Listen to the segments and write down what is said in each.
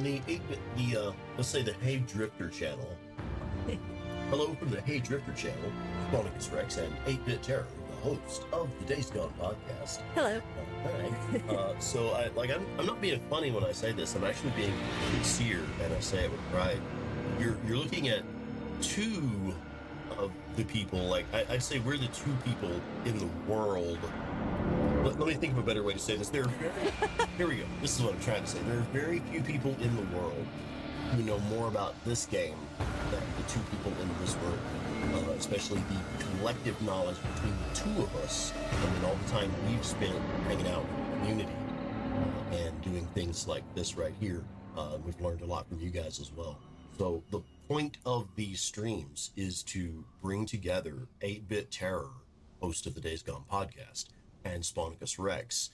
from the let's say the Hey Drifter channel. Hello from the Hey Drifter channel, SpawnicusRex and 8-Bit Terror, the host of the Days Gone podcast. Hello. Hi. So I'm not being funny when I say this. I'm actually being sincere, and I say it with pride. You're looking at two of the people. Like I'd say we're the two people in the world. Let me think of a better way to say this. Here we go. This is what I'm trying to say. There are very few people in the world who know more about this game than the two people in this room, especially the collective knowledge between the two of us. I mean, all the time we've spent hanging out with the community and doing things like this right here. We've learned a lot from you guys as well. So the point of these streams is to bring together 8-Bit Terror, host of the Days Gone podcast, and SpawnicusRex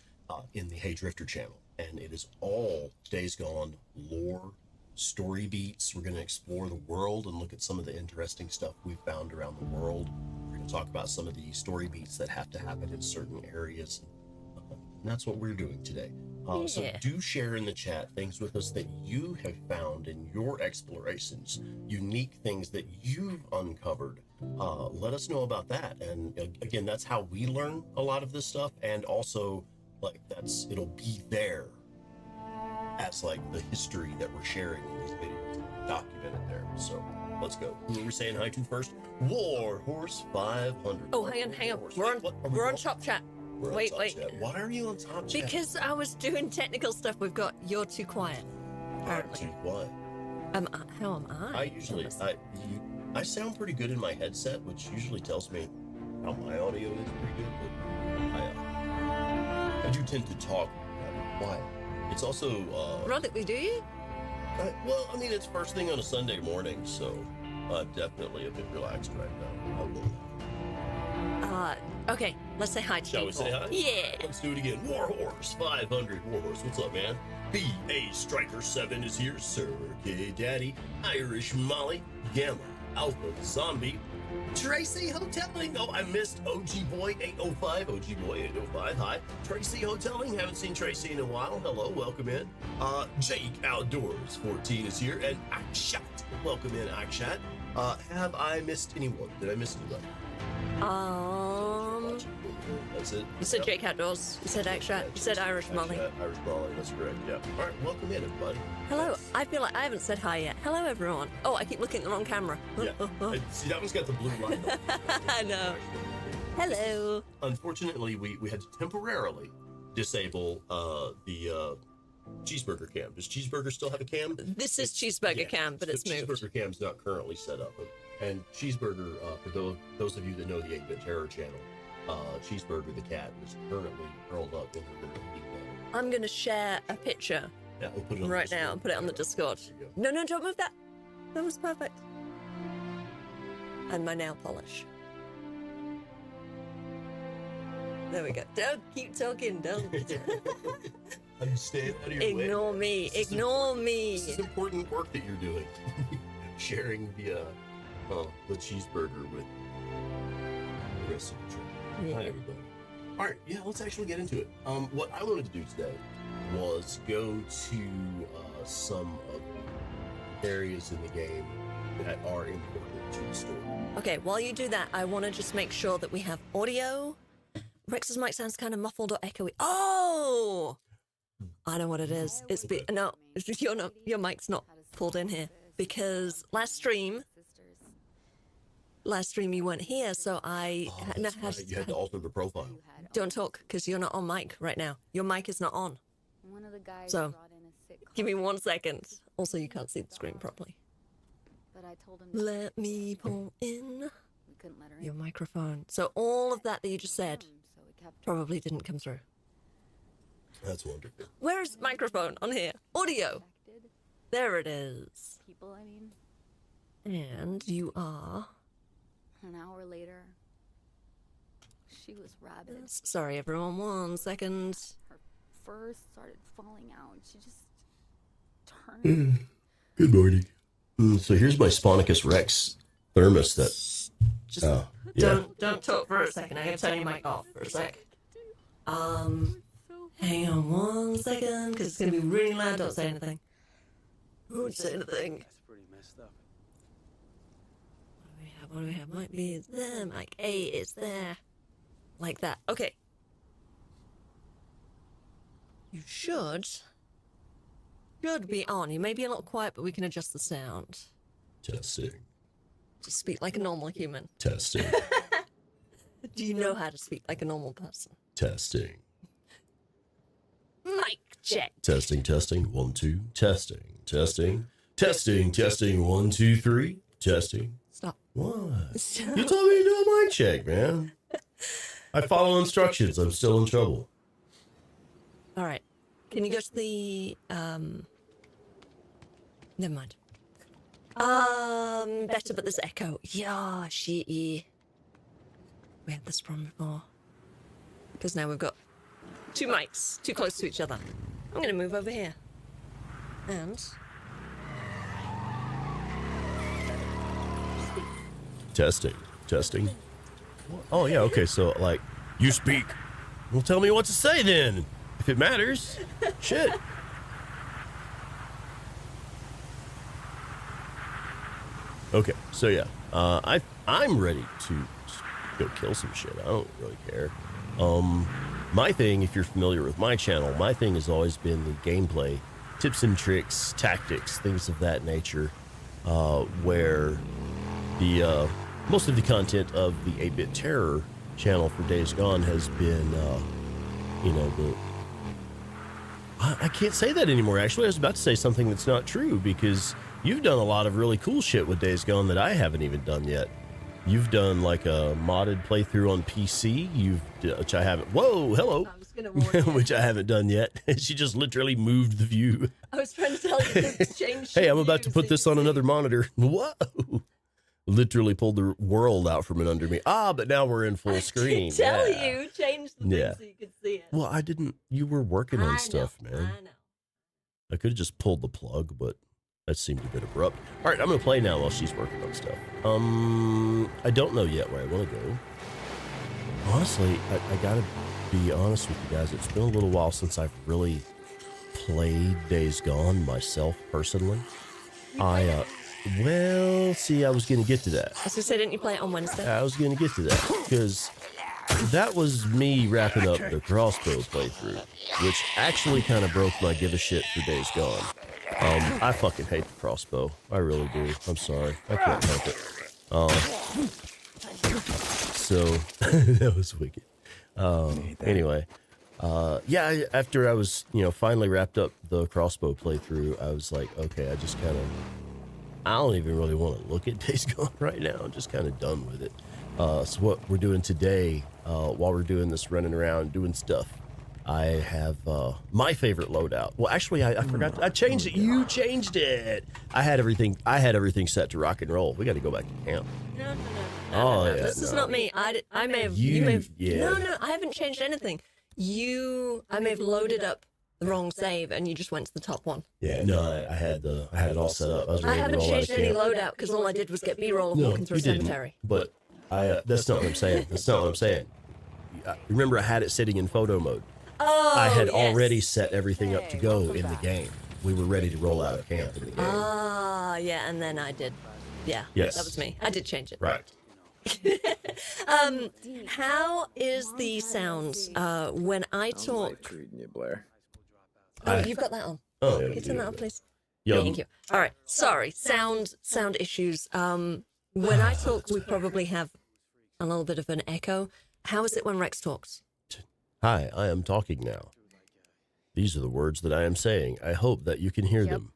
in the Hey Drifter channel. And it is all Days Gone lore, story beats. We're going to explore the world and look at some of the interesting stuff we've found around the world. We're going to talk about some of the story beats that have to happen in certain areas. And that's what we're doing today. So do share in the chat things with us that you have found in your explorations, unique things that you've uncovered. Let us know about that. And again, that's how we learn a lot of this stuff. And also, like, it'll be there as like the history that we're sharing in these videos, documented there. So let's go. Who are we saying hi to first? War Horse 500. Oh, hang on. We're on Top Chat. Wait. Chat. Why are you on Top Chat? Because I was doing technical stuff. We've got You're Too Quiet. Apparently. Too quiet. How am I? I sound pretty good in my headset, which usually tells me how my audio is pretty good, but I do tend to talk quiet. It's also Radically, do you? Well, I mean, it's first thing on a Sunday morning, so definitely a bit relaxed right now. Okay, let's say hi to Shall people. we say hi? Yeah. Let's do it again. Warhorse 500. Warhorse, what's up, man? B.A. Striker 7 is here. Sir K. Daddy. Irish Molly. Gamma. Alpha Zombie. Tracy Hoteling. Oh, I missed OG Boy 805. OG Boy 805. Hi. Tracy Hoteling. Haven't seen Tracy in a while. Hello, welcome in. Jake Outdoors 14 is here. And Akshat. Welcome in, Akshat. Have I missed anyone? Did I miss anybody? That's it. You said Jake Outdoors. You said Akshat. You said Irish Molly. Irish Molly, that's correct, yeah. All right, welcome in, everybody. Hello. I feel like I haven't said hi yet. Hello, everyone. Oh, I keep looking at the wrong camera. Yeah. See, that one's got the blue line. I know. Hello. Unfortunately, we had to temporarily disable the cheeseburger cam. Does Cheeseburger still have a cam? This is Cheeseburger Cam, but it's moved. Cheeseburger cam's not currently set up. And Cheeseburger, for those of you that know the 8-Bit Terror channel, Cheeseburger the cat is currently curled up in her little bed. I'm going to share a picture we'll put it on right now and put it on the Discord. No, don't move that. That was perfect. And my nail polish. There we go. Don't keep talking, don't. I'm staying out of your way. Ignore me. This is important work that you're doing. Sharing the cheeseburger with the rest of the trip. Yeah. Hi, everybody. All right, yeah, let's actually get into it. What I wanted to do today was go to some of the areas in the game that are important to the story. Okay, while you do that, I want to just make sure that we have audio. Rex's mic sounds kind of muffled or echoey. Oh! I know what it is. Your mic's not pulled in here because last stream you weren't here, so I you had to alter the profile. Don't talk because you're not on mic right now. Your mic is not on. So give me 1 second. Also, you can't see the screen properly. Let me pull in your microphone. So all of that you just said probably didn't come through. That's wonderful. Where is the microphone on here? Audio. There it is. And you are... An hour later, she was rabid. Sorry, everyone. 1 second. Her fur started falling out. She just turned. Good morning. So here's my SpawnicusRex thermos that... Don't talk for a second. I gotta turn your mic off for a sec. Hang on 1 second, because it's gonna be really loud. Don't say anything. Who would say anything? That's pretty messed up. What do we have? Might be there. Mic A is there. Like that. Okay. You should be on. You may be a little quiet, but we can adjust the sound. Testing. Just speak like a normal human. Testing. Do you know how to speak like a normal person? Testing. Mic check. Testing, testing, 1, 2, testing, testing, testing, testing, 1, 2, 3, testing. Stop. What? Stop. You told me to do a mic check, man. I follow instructions. I'm still in trouble. All right. Can you go to the Never mind. Better, but there's echo. Yeah, shitty. We had this problem before. Because now we've got 2 mics too close to each other. I'm gonna move over here. And Testing, testing. Oh, yeah, okay, so, like, you speak. Well, tell me what to say then, if it matters. Shit. Okay, so yeah, I'm ready to go kill some shit. I don't really care. My thing, if you're familiar with my channel, my thing has always been the gameplay, tips and tricks, tactics, things of that nature, where the most of the content of the 8-Bit Terror channel for Days Gone has been, you know, I can't say that anymore. Actually, I was about to say something that's not true, because you've done a lot of really cool shit with Days Gone that I haven't even done yet. You've done like a modded playthrough on PC, which I haven't. Whoa, hello. I was gonna warn you. Which I haven't done yet. She just literally moved the view. I was trying to tell you to change. Hey, I'm about to put this on another monitor. Whoa. Literally pulled the world out from it under me. But now we're in full screen. Tell Yeah. you, change the thing so you could see it. Well, I didn't. You were working on I stuff, know, man. I know. I could have just pulled the plug, but that seemed a bit abrupt. All right, I'm going to play now while she's working on stuff. I don't know yet where I want to go. Honestly, I got to be honest with you guys. It's been a little while since I've really played Days Gone myself, personally. Well, see, I was going to get to that. I was gonna say, didn't you play it on Wednesday? I was going to get to that, because that was me wrapping up the crossbow playthrough, which actually kind of broke my give a shit for Days Gone. I fucking hate the crossbow. I really do. I'm sorry. I can't help it. So, that was wicked. Anyway, yeah, after I was, finally wrapped up the crossbow playthrough, I was like, okay, I don't even really want to look at Days Gone right now. I'm just kind of done with it. So what we're doing today, while we're doing this running around doing stuff, I have my favorite loadout. Well, actually, I forgot. I changed it. You changed it. I had everything set to rock and roll. We got to go back to camp. No. Oh, yeah, This is no. not me. I may have. You may have. yeah. No, I haven't changed anything. I may have loaded up the wrong save, and you just went to the top one. Yeah, no, I had it all set up. I was I ready to haven't roll out changed of any camp. loadout because all I did was get B-roll of No, walking through a you didn't. cemetery. But that's not what I'm saying. That's not what I'm saying. Remember, I had it sitting in photo mode. Oh, I had yes. already set everything up to go Welcome in the back. game. We were ready to roll out of camp in the game. Yeah, and then I did. Yeah, Yes. that was me. I did change it. Right. How is the sound when I talk? Treating you, Blair. Oh, you've got that on. Oh, Can yeah. you turn that on, please? Yeah. Thank you. All right. Sorry. Sound issues. When I talk, we probably have a little bit of an echo. How is it when Rex talks? Hi, I am talking now. These are the words that I am saying. I hope that you can hear them.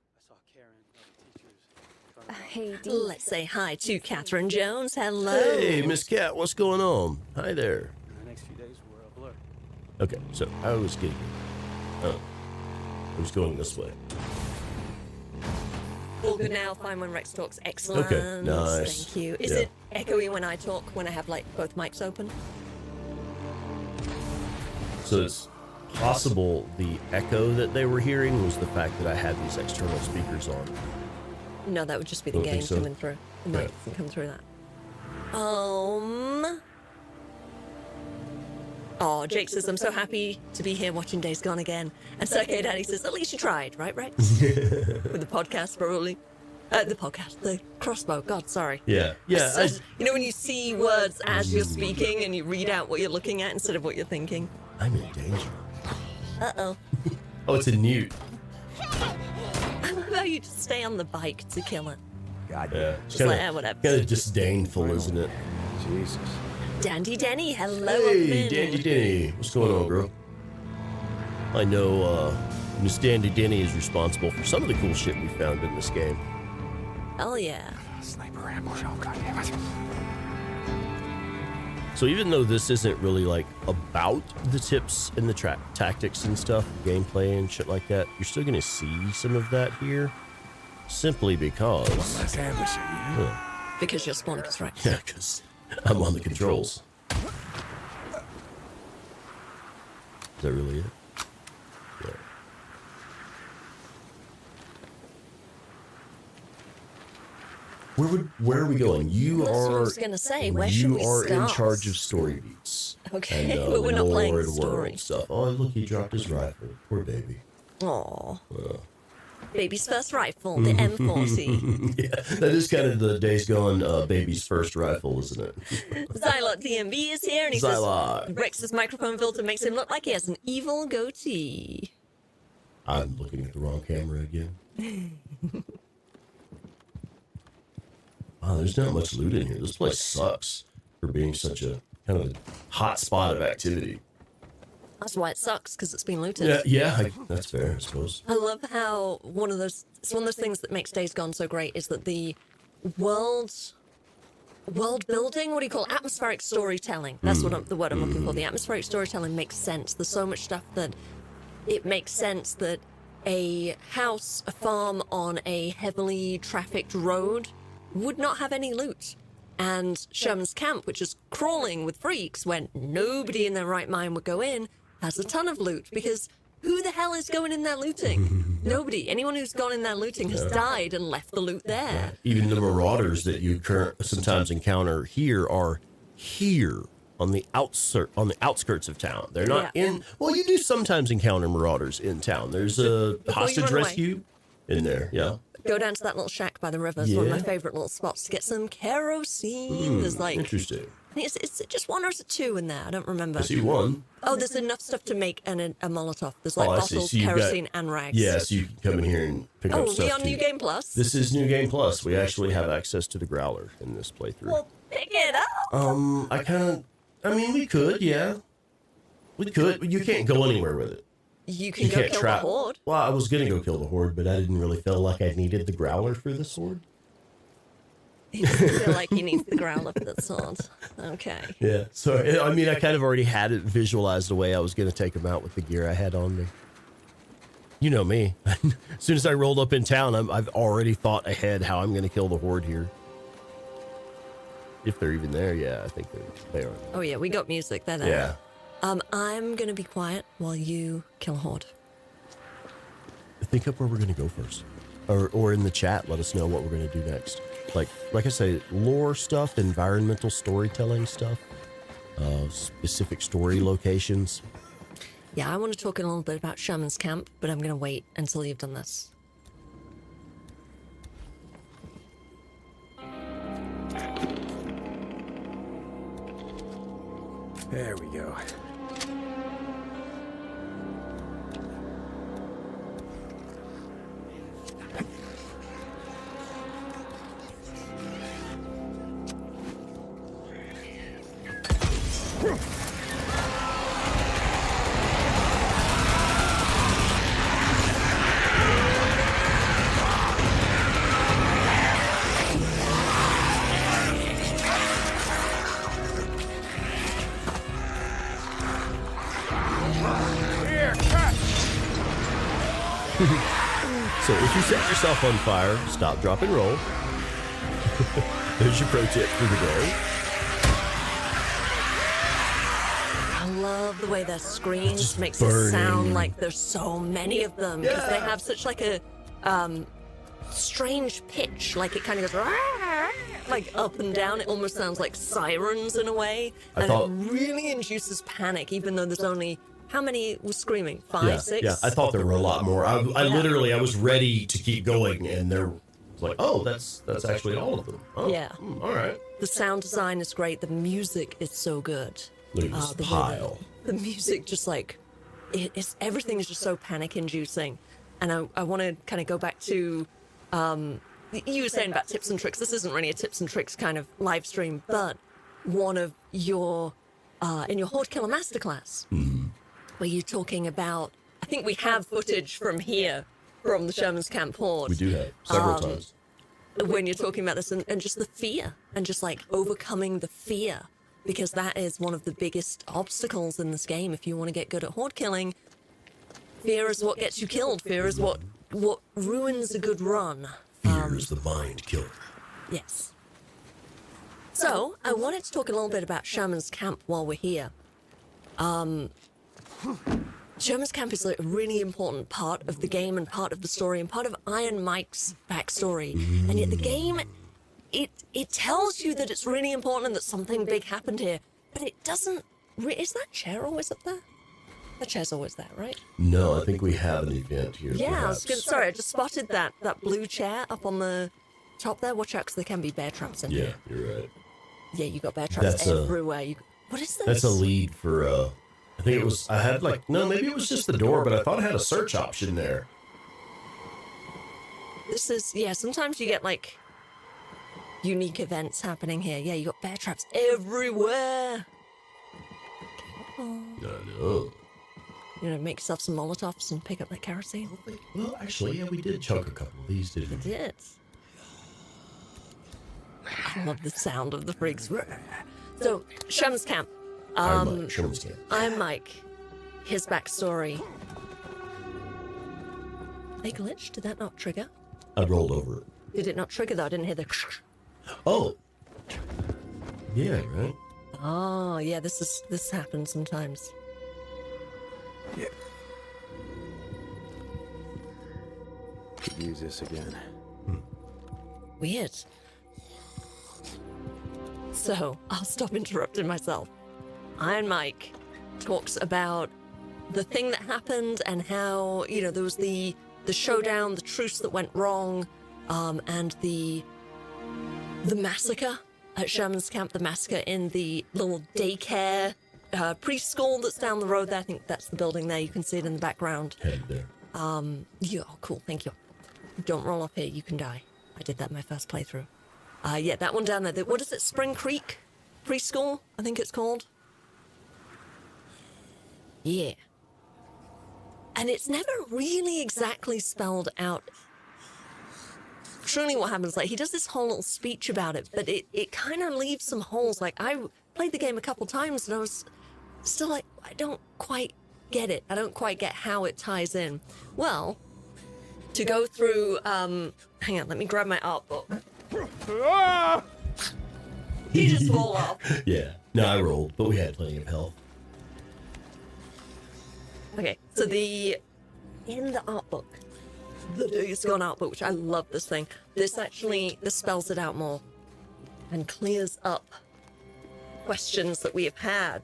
Hey, Dee. Let's say hi to Catherine Jones. Hello. Hey, Miss Cat, what's going on? Hi there. The next few days were a blur. Okay, so I was getting. I was going this way. All good now. Fine when Rex talks. Excellent. Okay, nice. Thank you. Is Yeah. it echoey when I talk, when I have like both mics open? So it's possible the echo that they were hearing was the fact that I had these external speakers on. No, that would just be the Don't think game so. coming through. The mic Yeah. doesn't come through that. Oh, Jake says, I'm so happy to be here watching Days Gone again. And Circade Daddy says, at least you tried, right, Rex? With the podcast, probably. The crossbow, God, sorry. Yeah. You know when you see words as you're speaking and you read out what you're looking at instead of what you're thinking? I'm in danger. Uh-oh. Oh, it's a newt. How about you just stay on the bike to kill it? God, Yeah. Just like, whatever. Kind of disdainful, isn't it? Jesus. Dandy Denny, hello. Hey, Finn. Dandy Denny. What's going on, girl? I know Miss Dandy Denny is responsible for some of the cool shit we found in this game. Hell yeah. Sniper ambush. Oh, God damn it. So even though this isn't really like about the tips and the tactics and stuff, gameplay and shit like that, you're still gonna see some of that here, simply because. Let's ambush it. Because you're SpawnicusRex. Yeah, because I'm on the controls. Is that really it? Yeah. Where are we going? You That's what I are. was gonna say. Where should we You are in start? charge of story beats. Okay, and, but we're not playing lore the and story. world stuff. Oh, look, he dropped his rifle. Poor baby. Aww. Baby's first rifle, the M40. Yeah, that is kind of the Days Gone baby's first rifle, isn't it? Xylot DMV is here, and he Xylot. says Rex's microphone filter makes him look like he has an evil goatee. I'm looking at the wrong camera again. Wow, there's not much loot in here. This place sucks for being such a kind of hot spot of activity. That's why it sucks, because it's been looted. Yeah, that's fair, I suppose. I love how it's one of those things that makes Days Gone so great is that the world building, what do you call it? Atmospheric storytelling. That's the word I'm looking for. The atmospheric storytelling makes sense. There's so much stuff that it makes sense that a house, a farm on a heavily trafficked road would not have any loot. And Sherman's camp, which is crawling with freaks when nobody in their right mind would go in, has a ton of loot, because who the hell is going in there looting? Nobody. Anyone who's gone in there looting has died and left the loot there. Even the marauders that you sometimes encounter here are here on the outskirts of town. They're not in. Well, you do sometimes encounter marauders in town. There's a hostage rescue in there. Yeah. Go down to that little shack by the river. It's one of my favorite little spots to get some kerosene. There's like, interesting. I think it's just one or is it two in there? I don't remember. I see one. Oh, there's enough stuff to make a Molotov. There's like I see. bottles, So you've kerosene, and rags. Yeah, so you can come in here and pick up Oh, stuff. we on too. New Game Plus? This is New Game Plus. We actually have access to the Growler in this playthrough. Well, pick it up. We could, yeah. We could. You can't go anywhere with it. You can go kill the Horde. Well, I was going to go kill the Horde, but I didn't really feel like I needed the Growler for the sword. He doesn't feel like he needs the Growler for the sword. Okay. Yeah. So, I kind of already had it visualized the way I was going to take him out with the gear I had on me. You know me. As soon as I rolled up in town, I've already thought ahead how I'm going to kill the Horde here. If they're even there, yeah, I think they are. Oh, yeah, we got music. They're there. Yeah. I'm going to be quiet while you kill Horde. Think up where we're going to go first. Or in the chat, let us know what we're going to do next. Like I say, lore stuff, environmental storytelling stuff, specific story locations. Yeah, I want to talk a little bit about Sherman's camp, but I'm going to wait until you've done this. There we go. So if you set yourself on fire, stop, drop, and roll. There's your pro tip for the day. I love the way their screens Just makes burning. it sound like there's so many of them, because they have such like a strange pitch, like it kind of goes. "Rah!" like up and down. It almost sounds like sirens in a way. And it really induces panic, even though there's only, how many was screaming? 5, 6? Yeah, I thought there were a lot more. I literally, I was ready to keep going, and there was like, oh, that's actually all of them. Oh, yeah. All right. The sound design is great. The music is so good. Look at this pile. The music just like, everything is just so panic-inducing. And I want to kind of go back to, you were saying about tips and tricks. This isn't really a tips and tricks kind of live stream, but one of your, in your Horde Killer Masterclass, where you're talking about, I think we have footage from here, from the Sherman's Camp Horde. We do have, several times. When you're talking about this and just the fear and just like overcoming the fear, because that is one of the biggest obstacles in this game. If you want to get good at horde killing, fear is what gets you killed. Fear is what ruins a good run. Fear is the mind killer. Yes. So I wanted to talk a little bit about Sherman's Camp while we're here. Sherman's Camp is a really important part of the game and part of the story and part of Iron Mike's backstory. And yet the game, it tells you that it's really important and that something big happened here, but it doesn't. Is that chair always up there? That chair's always there, right? No, I think we have an event here. Yeah, sorry, I just spotted that blue chair up on the top there. Watch out, because there can be bear traps in here. Yeah, you're right. Yeah, you got bear traps everywhere. What is this? That's a lead for, I think it was, I had like, no, maybe it was just the door, but I thought it had a search option there. This is, yeah, sometimes you get like unique events happening here. Yeah, you got bear traps everywhere. No. You know, make yourself some Molotovs and pick up that kerosene. Well, actually, yeah, we did chunk a couple of these, didn't we? We did. I love the sound of the freaks. So, Sherman's Camp. Sherman's Camp. I'm Mike. His backstory. They glitched? Did that not trigger? I rolled over it. Did it not trigger though? I didn't hear the. Oh. Yeah, right. Oh, yeah. This happens sometimes. Yeah. Could use this again. Weird. So, I'll stop interrupting myself. Iron Mike talks about the thing that happened and how, you know, there was the showdown, the truce that went wrong, and the massacre at Sherman's Camp, the massacre in the little daycare preschool that's down the road there. I think that's the building there. You can see it in the background. Head there. Yeah, cool, thank you. Don't roll off here, you can die. I did that in my first playthrough. Yeah, that one down there. What is it? Spring Creek Preschool, I think it's called. Yeah. And it's never really exactly spelled out truly what happens. Like, he does this whole little speech about it, but it kind of leaves some holes. Like, I played the game a couple times and I was still like, I don't quite get it. I don't quite get how it ties in. Well, to go through, hang on, let me grab my art book. He just rolled off. Yeah. No, I rolled, but we had plenty of health. Okay, so in the art book, the Days Gone art book, which I love this thing, this spells it out more and clears up questions that we have had.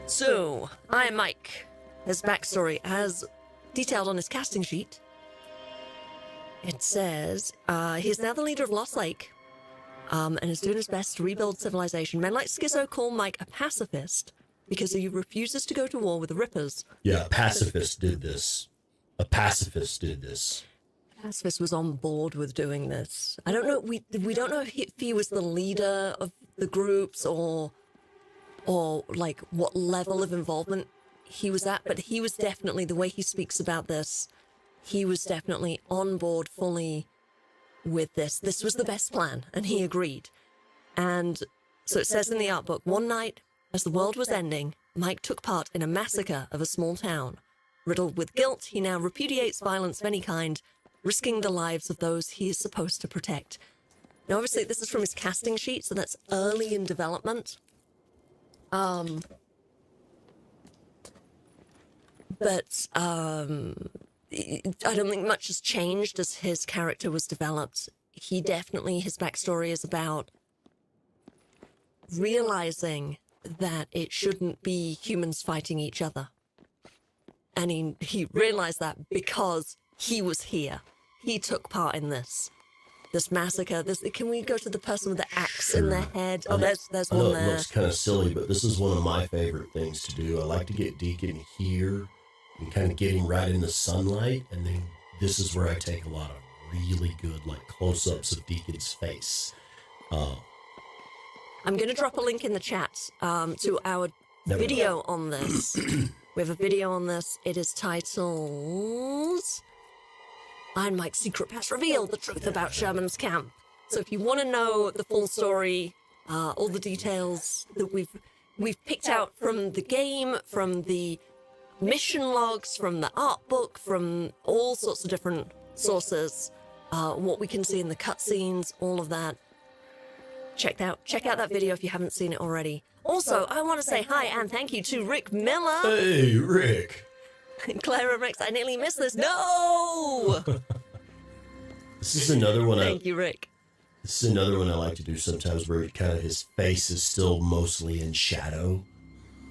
So, Iron Mike, his backstory, as detailed on his casting sheet, it says, he's now the leader of Lost Lake, and is doing his best to rebuild civilization. Men like Schizo call Mike a pacifist because he refuses to go to war with the Rippers. Yeah, a pacifist did this. A pacifist did this. Pacifist was on board with doing this. I don't know. We don't know if he was the leader of the groups or like what level of involvement he was at, but he was definitely, the way he speaks about this, he was definitely on board fully with this. This was the best plan, and he agreed. And so it says in the art book, one night, as the world was ending, Mike took part in a massacre of a small town. Riddled with guilt, he now repudiates violence of any kind, risking the lives of those he is supposed to protect. Now, obviously, this is from his casting sheet, so that's early in development. But I don't think much has changed as his character was developed. he definitely, his backstory is about realizing that it shouldn't be humans fighting each other. And he realized that because he was here. He took part in this massacre. Can we go to the person with the axe in their head? Oh, there's I know one it there. looks kind of silly, but this is one of my favorite things to do. I like to get Deacon here and kind of get him right in the sunlight, and then this is where I take a lot of really good, like, close-ups of Deacon's face. I'm going to drop a link in the chat to our video on this. We have a video on this. It is titled Iron Mike's Secret Past Revealed, the truth about Sherman's camp. So if you want to know the full story, all the details that we've picked out from the game, from the mission logs, from the art book, from all sorts of different sources, what we can see in the cutscenes, all of that. Check out that video if you haven't seen it already. Also, I want to say hi and thank you to Rick Miller. Hey, Rick. Clara Rex, I nearly missed this. No! This is another one. Thank you, Rick. This is another one I like to do sometimes where kind of his face is still mostly in shadow.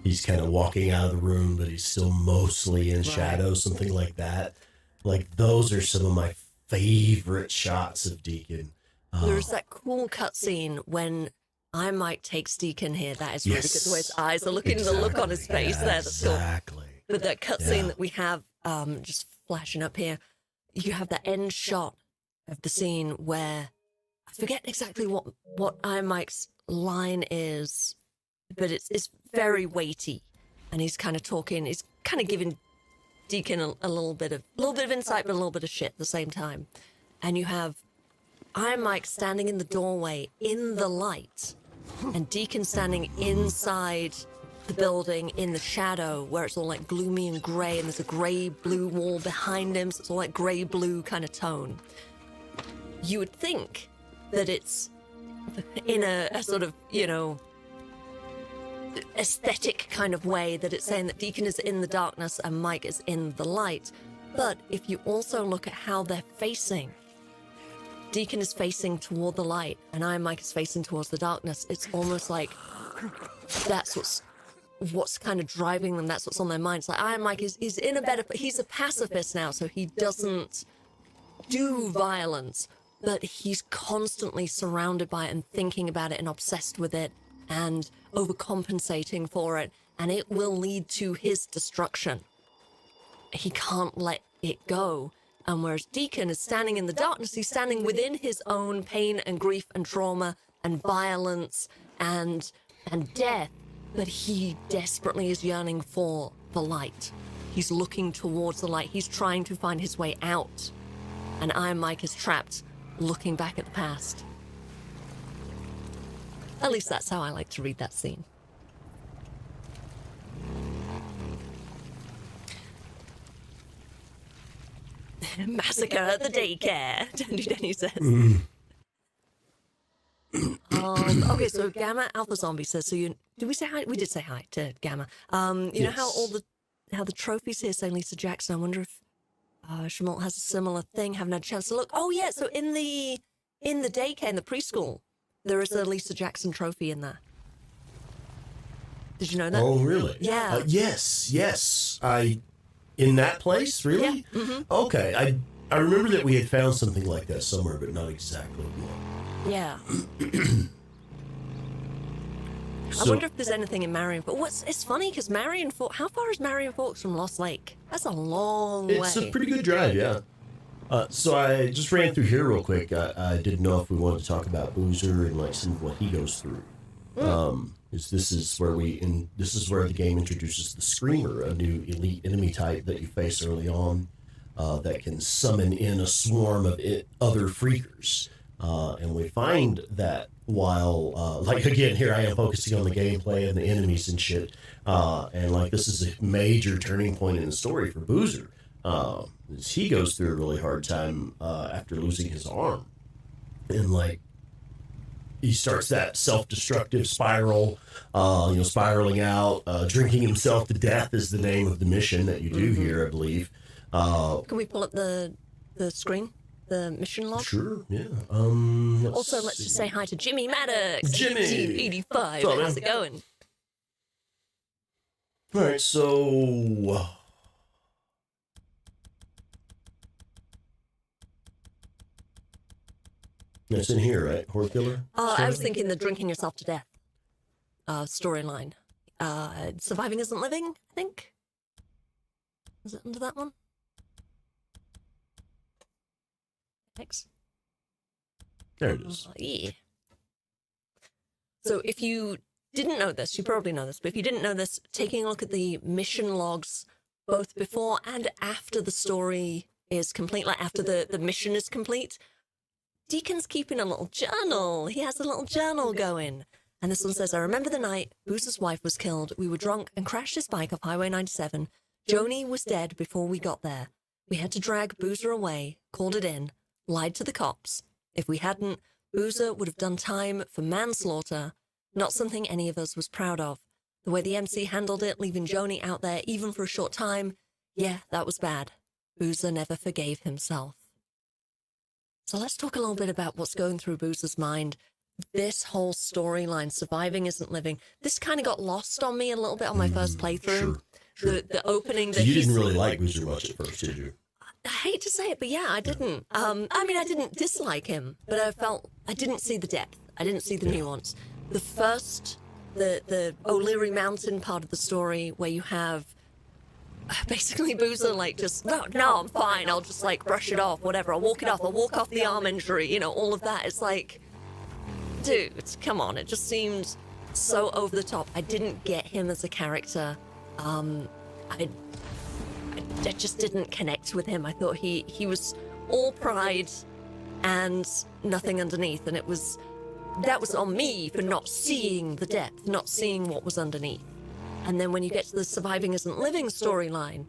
He's kind of walking out of the room, but he's still mostly in shadow, something like that. Like, those are some of my favorite shots of Deacon. There's that cool cutscene when I Mike takes Deacon here. That is really good. The way his eyes are looking, the look on his face there. That's cool. Exactly. But that cutscene that we have just flashing up here, you have the end shot of the scene where I forget exactly what I Mike's line is, but it's very weighty, and he's kind of talking. He's kind of giving Deacon a little bit of insight, but a little bit of shit at the same time. And you have Iron Mike standing in the doorway in the light, and Deacon standing inside the building in the shadow where it's all like gloomy and gray, and there's a gray-blue wall behind him, so it's all like gray-blue kind of tone. You would think that it's in a sort of, aesthetic kind of way, that it's saying that Deacon is in the darkness and Mike is in the light. But if you also look at how they're facing, Deacon is facing toward the light and Iron Mike is facing towards the darkness. It's almost like that's what's kind of driving them. That's what's on their minds. Like, Iron Mike he's in a better, he's a pacifist now, so he doesn't do violence, but he's constantly surrounded by it and thinking about it and obsessed with it and overcompensating for it, and it will lead to his destruction. He can't let it go. And whereas Deacon is standing in the darkness, he's standing within his own pain and grief and trauma and violence and death, but he desperately is yearning for the light. He's looking towards the light. He's trying to find his way out. And Iron Mike is trapped, looking back at the past. At least that's how I like to read that scene. Massacre at the daycare, Denny says. Okay, so Gamma Alpha Zombie says, so did we say hi? We did say hi to Gamma. You know how the trophies here say Lisa Jackson? I wonder if Shamalt has a similar thing. Haven't had a chance to look. Oh yeah, so in the daycare, in the preschool, there is a Lisa Jackson trophy in there. Did you know that? Oh, really? Yeah. Yes. In that place, really? Yeah. Mm-hmm. Okay, I remember that we had found something like that somewhere, but not exactly what. Yeah. So, I wonder if there's anything in Marion Forks. It's funny because Marion Forks, how far is Marion Forks from Lost Lake? That's a long way. It's a pretty good drive, yeah. So I just ran through here real quick. I didn't know if we wanted to talk about Boozer and like some of what he goes through. This is where the game introduces the Screamer, a new elite enemy type that you face early on, that can summon in a swarm of other freakers. And we find that while, like, again, here I am focusing on the gameplay and the enemies and shit, and like this is a major turning point in the story for Boozer. As he goes through a really hard time after losing his arm, and like he starts that self-destructive spiral, spiraling out. Drinking himself to death is the name of the mission that you do here, I believe. Can we pull up the screen? the mission log? Sure, yeah. Also, let's just say hi to Jimmy Maddox. Jimmy! 1885. What's up, How's man? it going? All right, so it's in here, right? Horde killer. I was thinking the drinking yourself to death storyline. Surviving isn't living, I think. Is it under that one? Thanks. There it is. Yeah. So if you didn't know this, you probably know this, but if you didn't know this, taking a look at the mission logs, both before and after the story is complete, like after the mission is complete, Deacon's keeping a little journal. He has a little journal going. And this one says, I remember the night Boozer's wife was killed. We were drunk and crashed his bike off Highway 97. Joni was dead before we got there. We had to drag Boozer away, called it in, lied to the cops. If we hadn't, Boozer would have done time for manslaughter, not something any of us was proud of. The way the MC handled it, leaving Joni out there even for a short time, yeah, that was bad. Boozer never forgave himself. So let's talk a little bit about what's going through Boozer's mind. This whole storyline, surviving isn't living, this kind of got lost on me a little bit on my first playthrough. Sure. The opening that you didn't really like Boozer much at first, did you? I hate to say it, but yeah, I didn't. I mean, I didn't dislike him, but I didn't see the depth. I didn't see the nuance. The first, the O'Leary Mountain part of the story where you have basically Boozer like just, no, I'm fine. I'll just like brush it off, whatever. I'll walk it off. I'll walk off the arm injury, you know, all of that. It's like, dude, come on. It just seemed so over the top. I didn't get him as a character. I just didn't connect with him. I thought he was all pride and nothing underneath, and that was on me for not seeing the depth, not seeing what was underneath. And then when you get to the surviving isn't living storyline,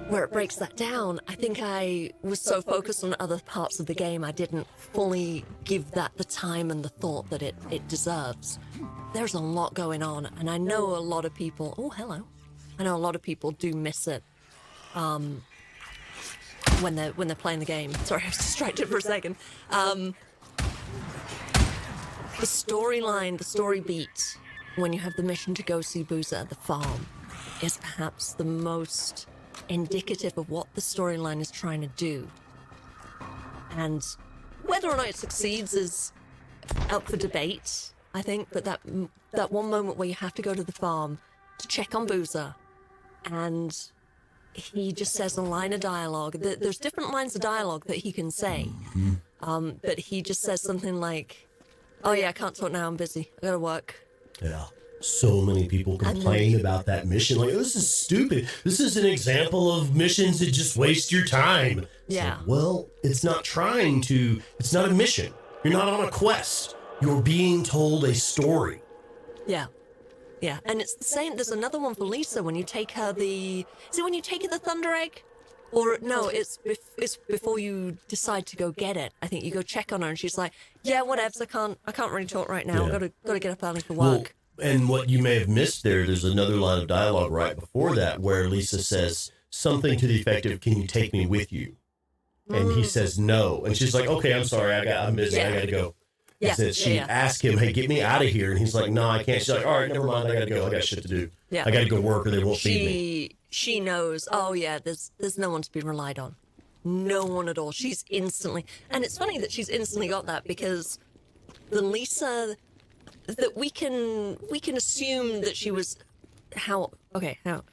where it breaks that down, I think I was so focused on other parts of the game, I didn't fully give that the time and the thought that it deserves. There's a lot going on, and I know a lot of people, oh, hello. I know a lot of people do miss it when they're playing the game. Sorry, I was distracted for a second. The storyline, the story beat, when you have the mission to go see Boozer at the farm, is perhaps the most indicative of what the storyline is trying to do. And whether or not it succeeds is up for debate, I think, but that one moment where you have to go to the farm to check on Boozer, and he just says a line of dialogue. There's different lines of dialogue that he can say, but he just says something like, oh yeah, I can't talk now, I'm busy, I gotta work. Yeah. So many people complain about that mission. Like, this is stupid. This is an example of missions that just waste your time. Yeah. Like, well, it's not it's not a mission. You're not on a quest. You're being told a story. Yeah. Yeah. And it's the same. There's another one for Lisa when you take her is it when you take her the Thunder Egg? Or no, it's before you decide to go get it. I think you go check on her and she's like, yeah, whatevs, I can't really talk right now. Yeah. Gotta get up early for work. Well, and what you may have missed there's another line of dialogue right before that where Lisa says something to the effect of, can you take me with you? And he says no. And she's like, okay, I'm sorry, I'm busy, I gotta go. Yeah. And so she asked him, hey, get me out of here. And he's like, no, I can't. She's like, all right, never mind, I gotta go. I got shit to do. Yeah. I gotta go work or they won't feed me. She knows, oh yeah, there's no one to be relied on. No one at all. She's instantly, and it's funny that she's instantly got that, because the Lisa that we can assume that she was, how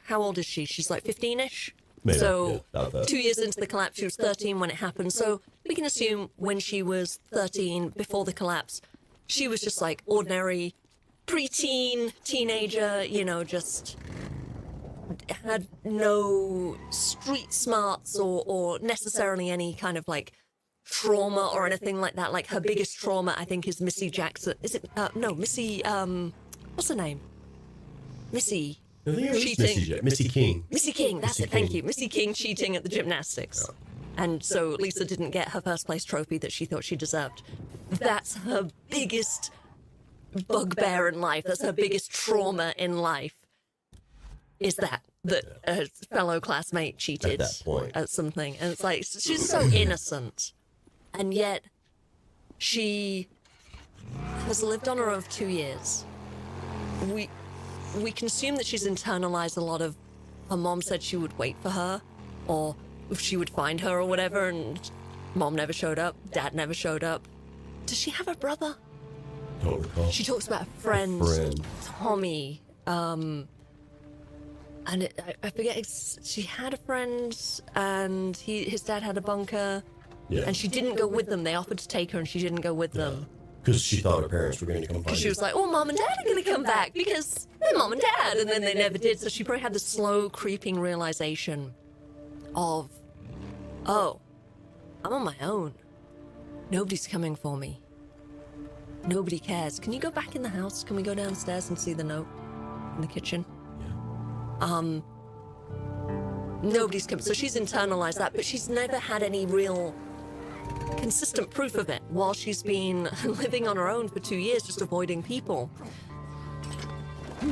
old is she? She's like 15-ish? Maybe, so yeah, 2 years into the collapse, she was 13 when it happened. So we can assume when she was 13, before the collapse, she was just like ordinary preteen, teenager, you know, just had no street smarts or necessarily any kind of like trauma or anything like that. Like her biggest trauma, I think, is Missy Jackson. Is it? No, Missy. What's her name? Missy. I think it was cheating. Missy King. Missy King. That's Missy it. Thank King. you. Missy King cheating at the gymnastics. Yeah. And so Lisa didn't get her first place trophy that she thought she deserved. That's her biggest bugbear in life. That's her biggest trauma in life. is that a fellow classmate cheated At that point. at something. And it's like, she's so innocent. And yet, she has lived on her own for 2 years. We can assume that she's internalized a lot of, her mom said she would wait for her, or if she would find her or whatever, and mom never showed up, dad never showed up. Does she have a brother? Don't recall. She talks about a friend. Tommy. And I forget, she had a friend, and his dad had a bunker, and she didn't go with them. They offered to take her, and she didn't go with them. Because she thought her parents were going to come find her. Because she was like, oh, mom and dad are going to come back, because they're mom and dad. And then they never did, so she probably had this slow, creeping realization of, oh, I'm on my own. Nobody's coming for me. Nobody cares. Can you go back in the house? Can we go downstairs and see the note in the kitchen? Nobody's come. So she's internalized that, but she's never had any real consistent proof of it while she's been living on her own for 2 years, just avoiding people.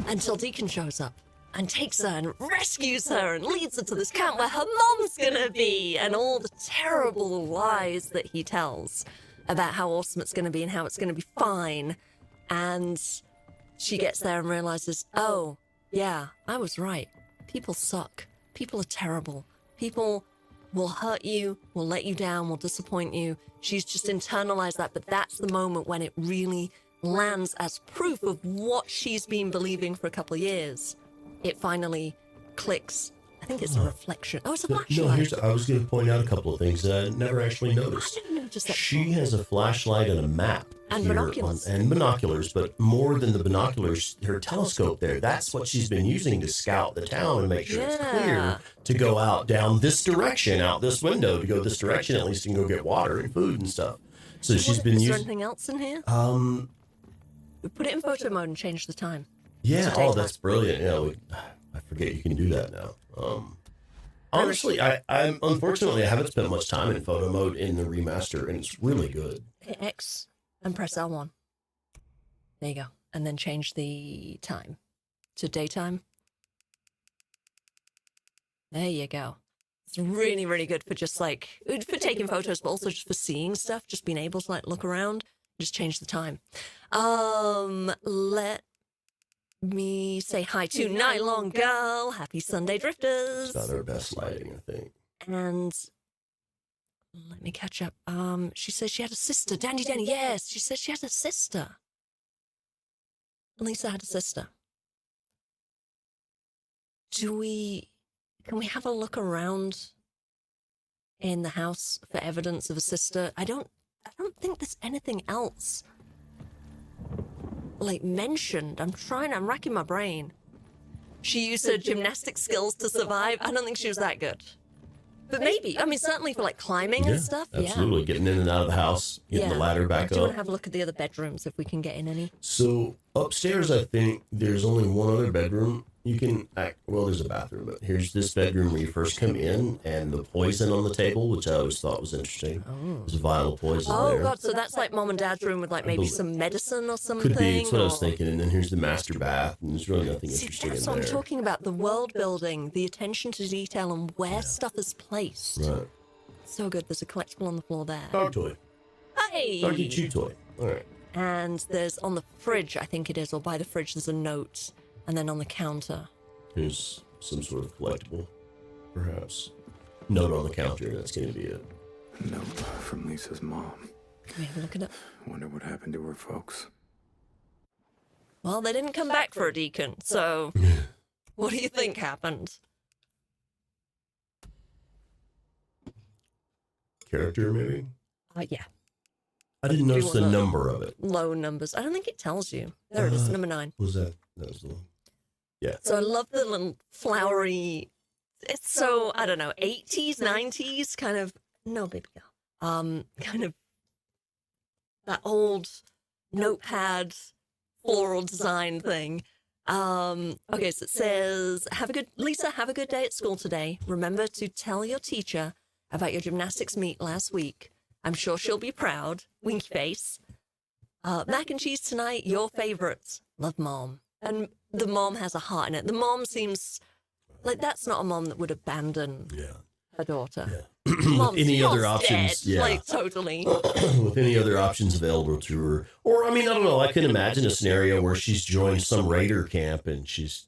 Until Deacon shows up and takes her and rescues her and leads her to this camp where her mom's gonna be, and all the terrible lies that he tells about how awesome it's gonna be and how it's gonna be fine. And she gets there and realizes, oh, yeah, I was right. People suck. People are terrible. People will hurt you, will let you down, will disappoint you. She's just internalized that, but that's the moment when it really lands as proof of what she's been believing for a couple of years. It finally clicks. I think it's a reflection. Oh, it's a flashlight. No, I was going to point out a couple of things that I never actually noticed. I didn't notice that. She has a flashlight and a map. And here binoculars. And binoculars, but more than the binoculars, her telescope there. That's what she's been using to scout the town and make sure it's clear to go out down this direction, out this window, to go this direction. At least you can go get water and food and stuff. So she's been Is there using. anything else in here? Put it in photo mode and change the time. Yeah. So Oh, that's brilliant. Yeah. I forget you can do that now. Honestly, I'm unfortunately I haven't spent much time in photo mode in the remaster, and it's really good. Hit X and press L1. There you go. And then change the time to daytime. There you go. It's really, really good for just like, for taking photos, but also just for seeing stuff, just being able to like look around, just change the time. Let me say hi to Nylon Girl. Happy Sunday, Drifters. It's not our best lighting, I think. And let me catch up. She says she had a sister. Dandy, yes. She says she had a sister. Lisa had a sister. Can we have a look around in the house for evidence of a sister? I don't think there's anything else like mentioned. I'm racking my brain. She used her gymnastic skills to survive. I don't think she was that good. But maybe. I mean, certainly for like climbing and stuff. Absolutely. Yeah. Getting in and out of the house, getting the ladder back Do you want up. to have a look at the other bedrooms if we can get in any? So upstairs, I think there's only one other bedroom. You can there's a bathroom, but here's this bedroom where you first come in, and the poison on the table, which I always thought was interesting. There's a vial of poison there. Oh, God, so that's like mom and dad's room with like maybe some medicine or something? Could be, that's what I was thinking. And then here's the master bath, and there's really nothing interesting in That's there. what I'm talking about, the world building, the attention to detail, and where stuff is placed. Right. So good. There's a collectible on the floor there. Dog toy. Hey! Doggy chew toy. All right. And there's on the fridge, I think it is, or by the fridge, there's a note. And then on the counter. Here's some sort of collectible, perhaps. Note on the counter, that's going to be it. Note from Lisa's mom. Can we have a look at it? Wonder what happened to her folks. Well, they didn't come back for a deacon, so what do you think happened? Character, maybe? Yeah. I didn't notice the want the number of it. Low numbers. I don't think it tells you. There it is, number 9. Was that was the one? Yeah. So I love the little flowery, it's so, I don't know, 80s, 90s, kind of, no, baby girl. Kind of that old notepad floral design thing. Okay, so it says, Lisa, have a good day at school today. Remember to tell your teacher about your gymnastics meet last week. I'm sure she'll be proud. Winky face. Mac and cheese tonight, your favorites. Love, Mom. And the mom has a heart in it. The mom seems Like, that's not a mom that would abandon her daughter. Yeah. Mom's, Any other mom's options? dead. Yeah. Like, totally. With any other options available to her. Or, I mean, I don't know. I can imagine a scenario where she's joined some raider camp and she's,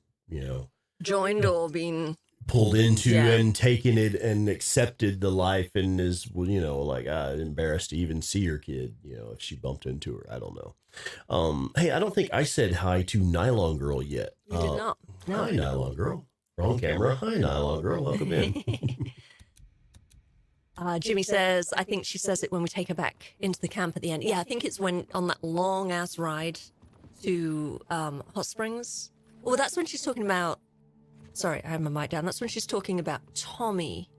joined or been pulled into and taken it and accepted the life and is, like, embarrassed to even see her kid, if she bumped into her. I don't know. Hey, I don't think I said hi to Nylon Girl yet. You did not. No. Hi, Nylon Girl. Wrong camera. Hi, Nylon Girl. Welcome in. Jimmy says, I think she says it when we take her back into the camp at the end. Yeah, I think it's when on that long ass ride to Hot Springs. Well, that's when she's talking about. Sorry, I have my mic down. That's when she's talking about Tommy.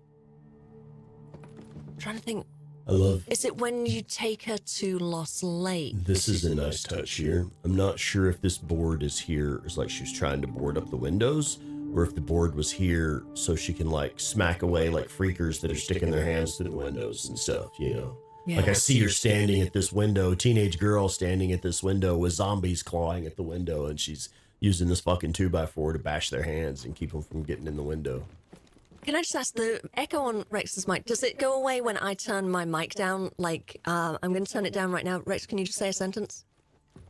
I'm trying to think. I love. Is it when you take her to Lost Lake? This is a nice touch here. I'm not sure if this board is here. It's like she was trying to board up the windows, or if the board was here so she can like smack away like freakers that are sticking their hands through the windows and stuff, Yeah. Like I see her standing at this window, teenage girl standing at this window with zombies clawing at the window, and she's using this fucking 2x4 to bash their hands and keep them from getting in the window. Can I just ask, the echo on Rex's mic, does it go away when I turn my mic down? Like, I'm going to turn it down right now. Rex, can you just say a sentence?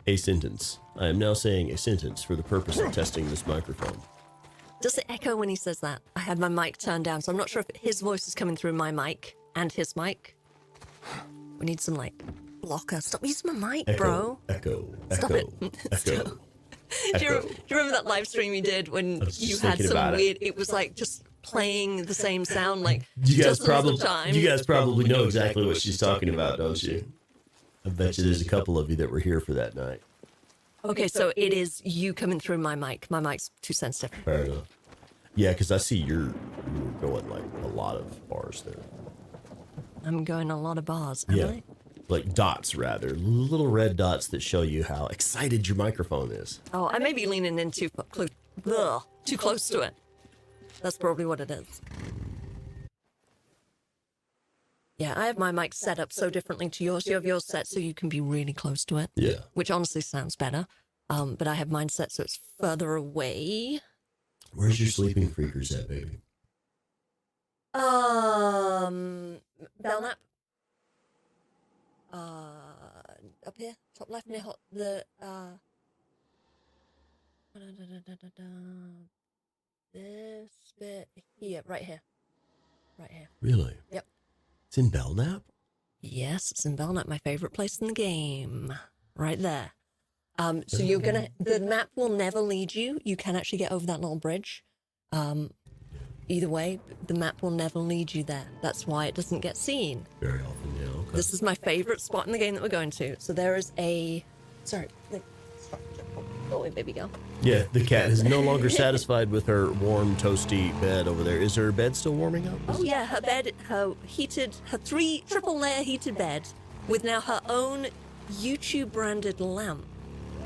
A sentence. I am now saying a sentence for the purpose of testing this microphone. Does it echo when he says that? I had my mic turned down, so I'm not sure if his voice is coming through my mic and his mic. We need some, like, blocker. Stop using my mic, bro. Echo. Stop it. Echo. Do you remember that live stream you did when you had some weird, it was like just playing the same sound, like, you guys probably know exactly what she's talking about, don't you? I bet you there's a couple of you that were here for that night. Okay, so it is you coming through my mic. My mic's too sensitive. Fair enough. Yeah, because I see you're going like a lot of bars there. I'm going a lot of bars, am I? Like dots, rather. Little red dots that show you how excited your microphone is. Oh, I may be leaning in too close to it. That's probably what it is. Yeah, I have my mic set up so differently to yours. You have yours set so you can be really close to it. Yeah. Which honestly sounds better. But I have mine set so it's further away. Where's your sleeping freakers at, baby? Belknap. Up here, top left near this bit here, right here. Really? Yep. It's in Belknap? Yes, it's in Belknap, my favorite place in the game. Right there. So you're gonna, the map will never lead you. You can actually get over that little bridge. Either way, the map will never lead you there. That's why it doesn't get seen. Very often, yeah. Okay. This is my favorite spot in the game that we're going to. So there is a, go away, baby girl. Yeah, the cat is no longer satisfied with her warm, toasty bed over there. Is her bed still warming up? Oh yeah, her bed, her triple layer heated bed with now her own YouTube branded lamp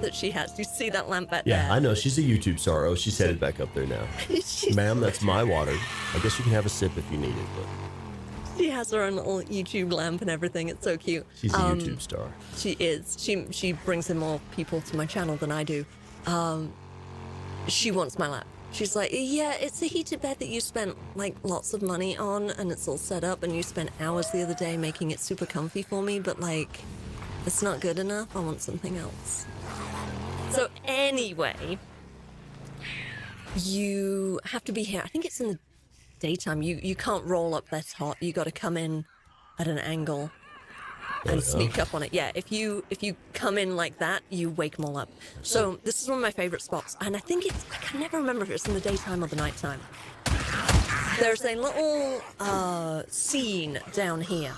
that she has. Do you see that lamp back there? Yeah, I know. She's a YouTube star. Oh, she's headed back up there now. Ma'am, that's my water. I guess you can have a sip if you need it. But she has her own little YouTube lamp and everything. It's so cute. She's a YouTube star. She is. She brings in more people to my channel than I do. She wants my lap. She's like, yeah, it's a heated bed that you spent like lots of money on and it's all set up and you spent hours the other day making it super comfy for me, but like, it's not good enough. I want something else. So anyway, you have to be here. I think it's in the daytime. You can't roll up that hot. You got to come in at an angle and sneak up on it. Yeah, if you come in like that, you wake them all up. So this is one of my favorite spots, and I think I can never remember if it's in the daytime or the nighttime. There's a little scene down here,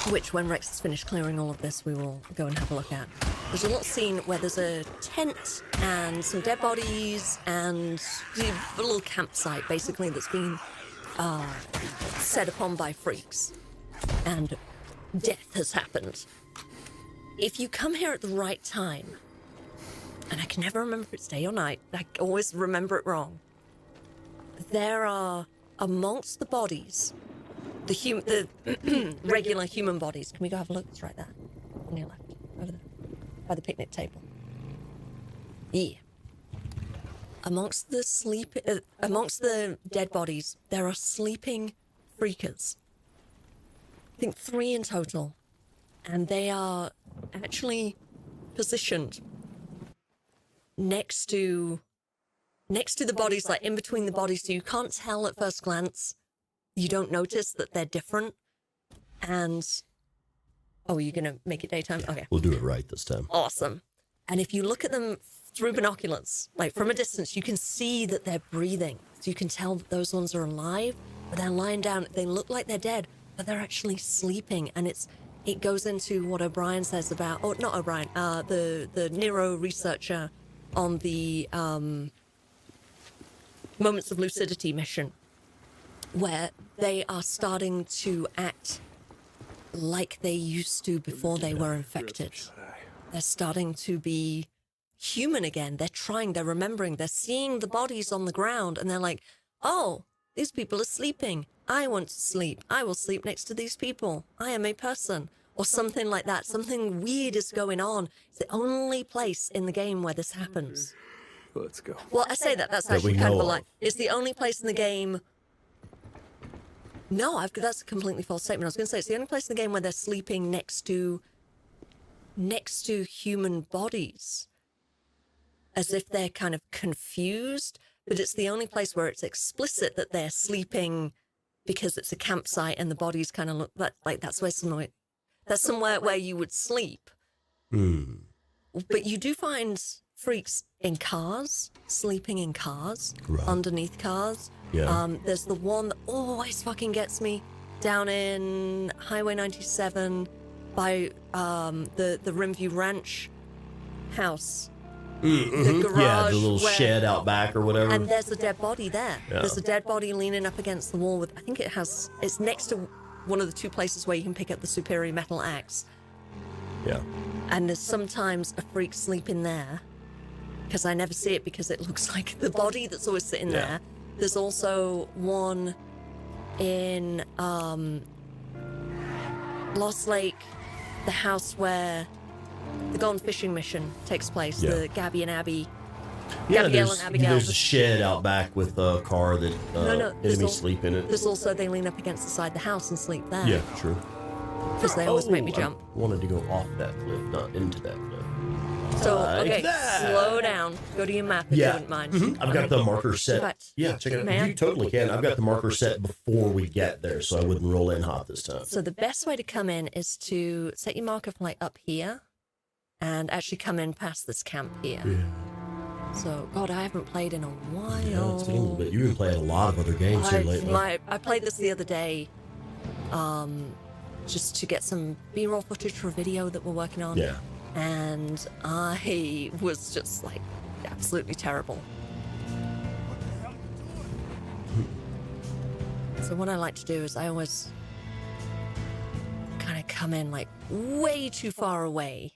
which when Rex has finished clearing all of this, we will go and have a look at. There's a little scene where there's a tent and some dead bodies and a little campsite, basically, that's been set upon by freaks. And death has happened. If you come here at the right time, and I can never remember if it's day or night, I always remember it wrong, there are, amongst the bodies, the regular human bodies. Can we go have a look? It's right there. On your left. Over there. By the picnic table. Yeah. amongst the dead bodies, there are sleeping freakers. I think 3 in total, and they are actually positioned next to the bodies, like in between the bodies, so you can't tell at first glance. You don't notice that they're different. And oh, you're gonna make it daytime? Okay, We'll do it right this time. awesome. And if you look at them through binoculars, like from a distance, you can see that they're breathing. So you can tell that those ones are alive, but they're lying down. They look like they're dead, but they're actually sleeping. And it goes into what O'Brien says about, or not O'Brien, the neuro researcher on the Moments of Lucidity mission, where they are starting to act like they used to before they were infected. They're starting to be human again. They're remembering, they're seeing the bodies on the ground, and they're like, oh, these people are sleeping. I want to sleep. I will sleep next to these people. I am a person. Or something like that. Something weird is going on. It's the only place in the game where this happens. Let's go. Well, I say that's actually kind of a lie. It's the only place in the game. No, that's a completely false statement. I was going to say it's the only place in the game where they're sleeping next to human bodies, as if they're kind of confused. But it's the only place where it's explicit that they're sleeping because it's a campsite and the bodies kind of look like that's somewhere where you would sleep. But you do find freaks in cars, sleeping in cars, Right. underneath cars. Yeah. There's the one that always fucking gets me down in Highway 97 by the Rimview Ranch house. The garage, Yeah, the little where- shed out back or whatever. and there's a dead body there. Yeah. There's a dead body leaning up against the wall with, I think it's next to one of the 2 places where you can pick up the superior metal axe. Yeah. And there's sometimes a freak sleeping there, because I never see it because it looks like the body that's always sitting Yeah. there. There's also one in Lost Lake, the house where the Gone Fishing mission takes place, Yeah. the Gabby and Abby. Yeah, Gabrielle and Abigail. there's a shed out back with a car that there's enemies sleep in it. There's also, they lean up against the side of the house and sleep there. Yeah, true. Because they always make me I jump. wanted to go off that cliff, not into that cliff. So, Like okay, that. slow down. Go to your map if you Yeah. wouldn't mind. I've got the marker set. But, Yeah, check it out. man. You totally can. I've got the marker set before we get there, so I wouldn't roll in hot this time. So the best way to come in is to set your marker for like up here and actually come in past this camp here. Yeah. So, God, I haven't played in a while. Yeah, it's been a little bit. You've been playing a lot of other games here lately. I played this the other day, just to get some B-roll footage for a video that we're working on. Yeah. And I was just like absolutely terrible. So what I like to do is I always kind of come in like way too far away,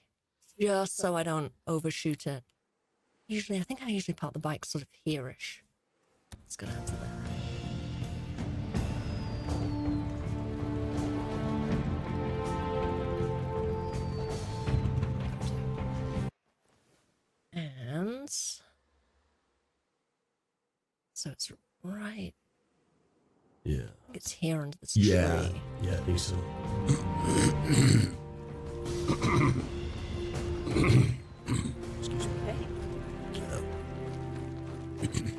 just so I don't overshoot it. I think I usually park the bike sort of here-ish. Let's go down to there. And so it's right. Yeah. I think it's here under this Yeah. tree. Yeah, I think so. Excuse me.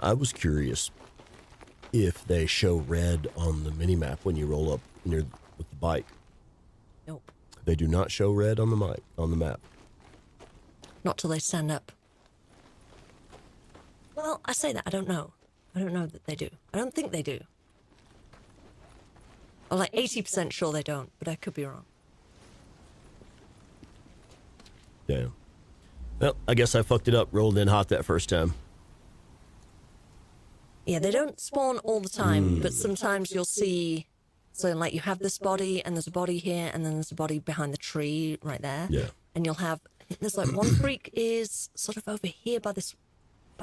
I was curious if they show red on the minimap when you roll up near with the bike. Nope. They do not show red on the map. Not till they stand up. Well, I say that, I don't know. I don't know that they do. I don't think they do. I'm like 80% sure they don't, but I could be wrong. Yeah. Well, I guess I fucked it up. Rolled in hot that first time. Yeah, they don't spawn all the time, but sometimes you'll see, so like you have this body, and there's a body here, and then there's a body behind the tree right there. Yeah. And you'll have, I think there's like one freak is sort of over here by these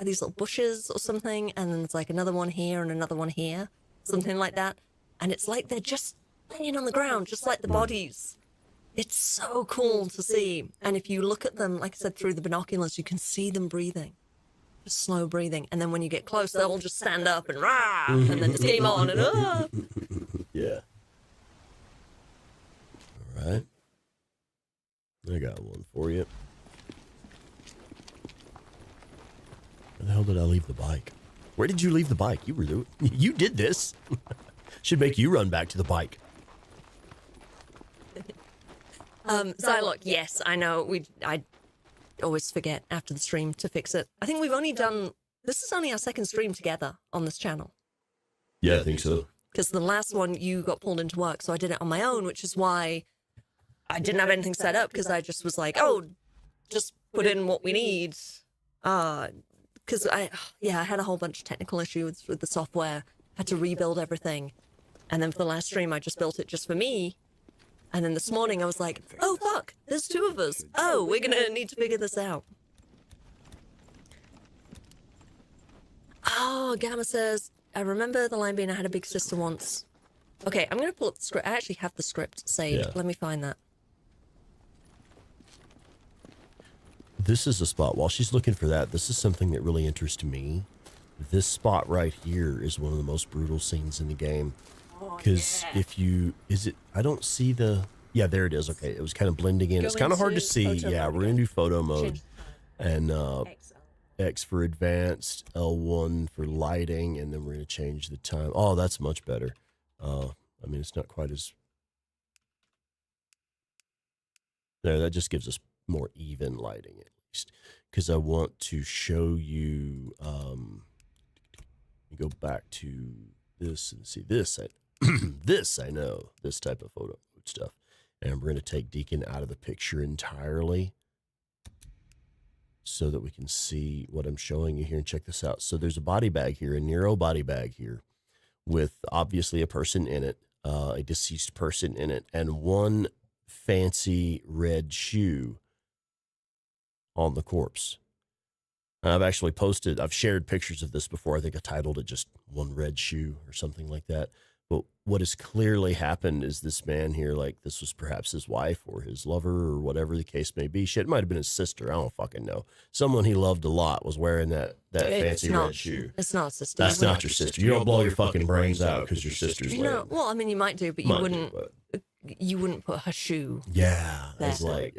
little bushes or something, and then there's like another one here and another one here, something like that. And it's like they're just laying on the ground, just like the bodies. It's so cool to see. And if you look at them, like I said, through the binoculars, you can see them breathing. Just slow breathing. And then when you get close, they'll just stand up and rah, and then just game on and ah. Yeah. All right. I got one for you. Where the hell did I leave the bike? Where did you leave the bike? You did this. Should make you run back to the bike. Zylock, yes, I know. I always forget after the stream to fix it. I think we've only done, this is only our second stream together on this channel. Yeah, I think so. Because the last one you got pulled into work, so I did it on my own, which is why I didn't have anything set up, because I just was like, oh, just put in what we need. Because I had a whole bunch of technical issues with the software, had to rebuild everything. And then for the last stream, I just built it just for me. And then this morning I was like, oh fuck, there's two of us. Oh, we're gonna need to figure this out. Oh, Gamma says, I remember the line being I had a big sister once. Okay, I'm gonna pull up the script. I actually have the script saved. Yeah. Let me find that. This is a spot. While she's looking for that, this is something that really interests me. This spot right here is one of the most brutal scenes in the game. Because I don't see the, yeah, there it is. Okay, it was kind of blending in. It's kind of hard to see. Yeah, we're going to do photo mode. And X for advanced, L1 for lighting, and then we're going to change the time. Oh, that's much better. I mean, it's not quite as, there, that just gives us more even lighting at least. Because I want to show you, go back to this and see this. This I know, this type of photo stuff. And we're going to take Deacon out of the picture entirely so that we can see what I'm showing you here. And check this out. So there's a body bag here, a Nero body bag here with obviously a person in it, a deceased person in it, and one fancy red shoe on the corpse. And I've shared pictures of this before. I think I titled it just one red shoe or something like that. But what has clearly happened is this man here, like this was perhaps his wife or his lover or whatever the case may be. Shit, it might have been his sister. I don't fucking know. Someone he loved a lot was wearing that fancy red shoe. It's not a sister. That's not your sister. You don't blow your fucking brains out because your sister's lame. No, well, I mean, you might do, but you wouldn't put her shoe. Yeah, there. it's like,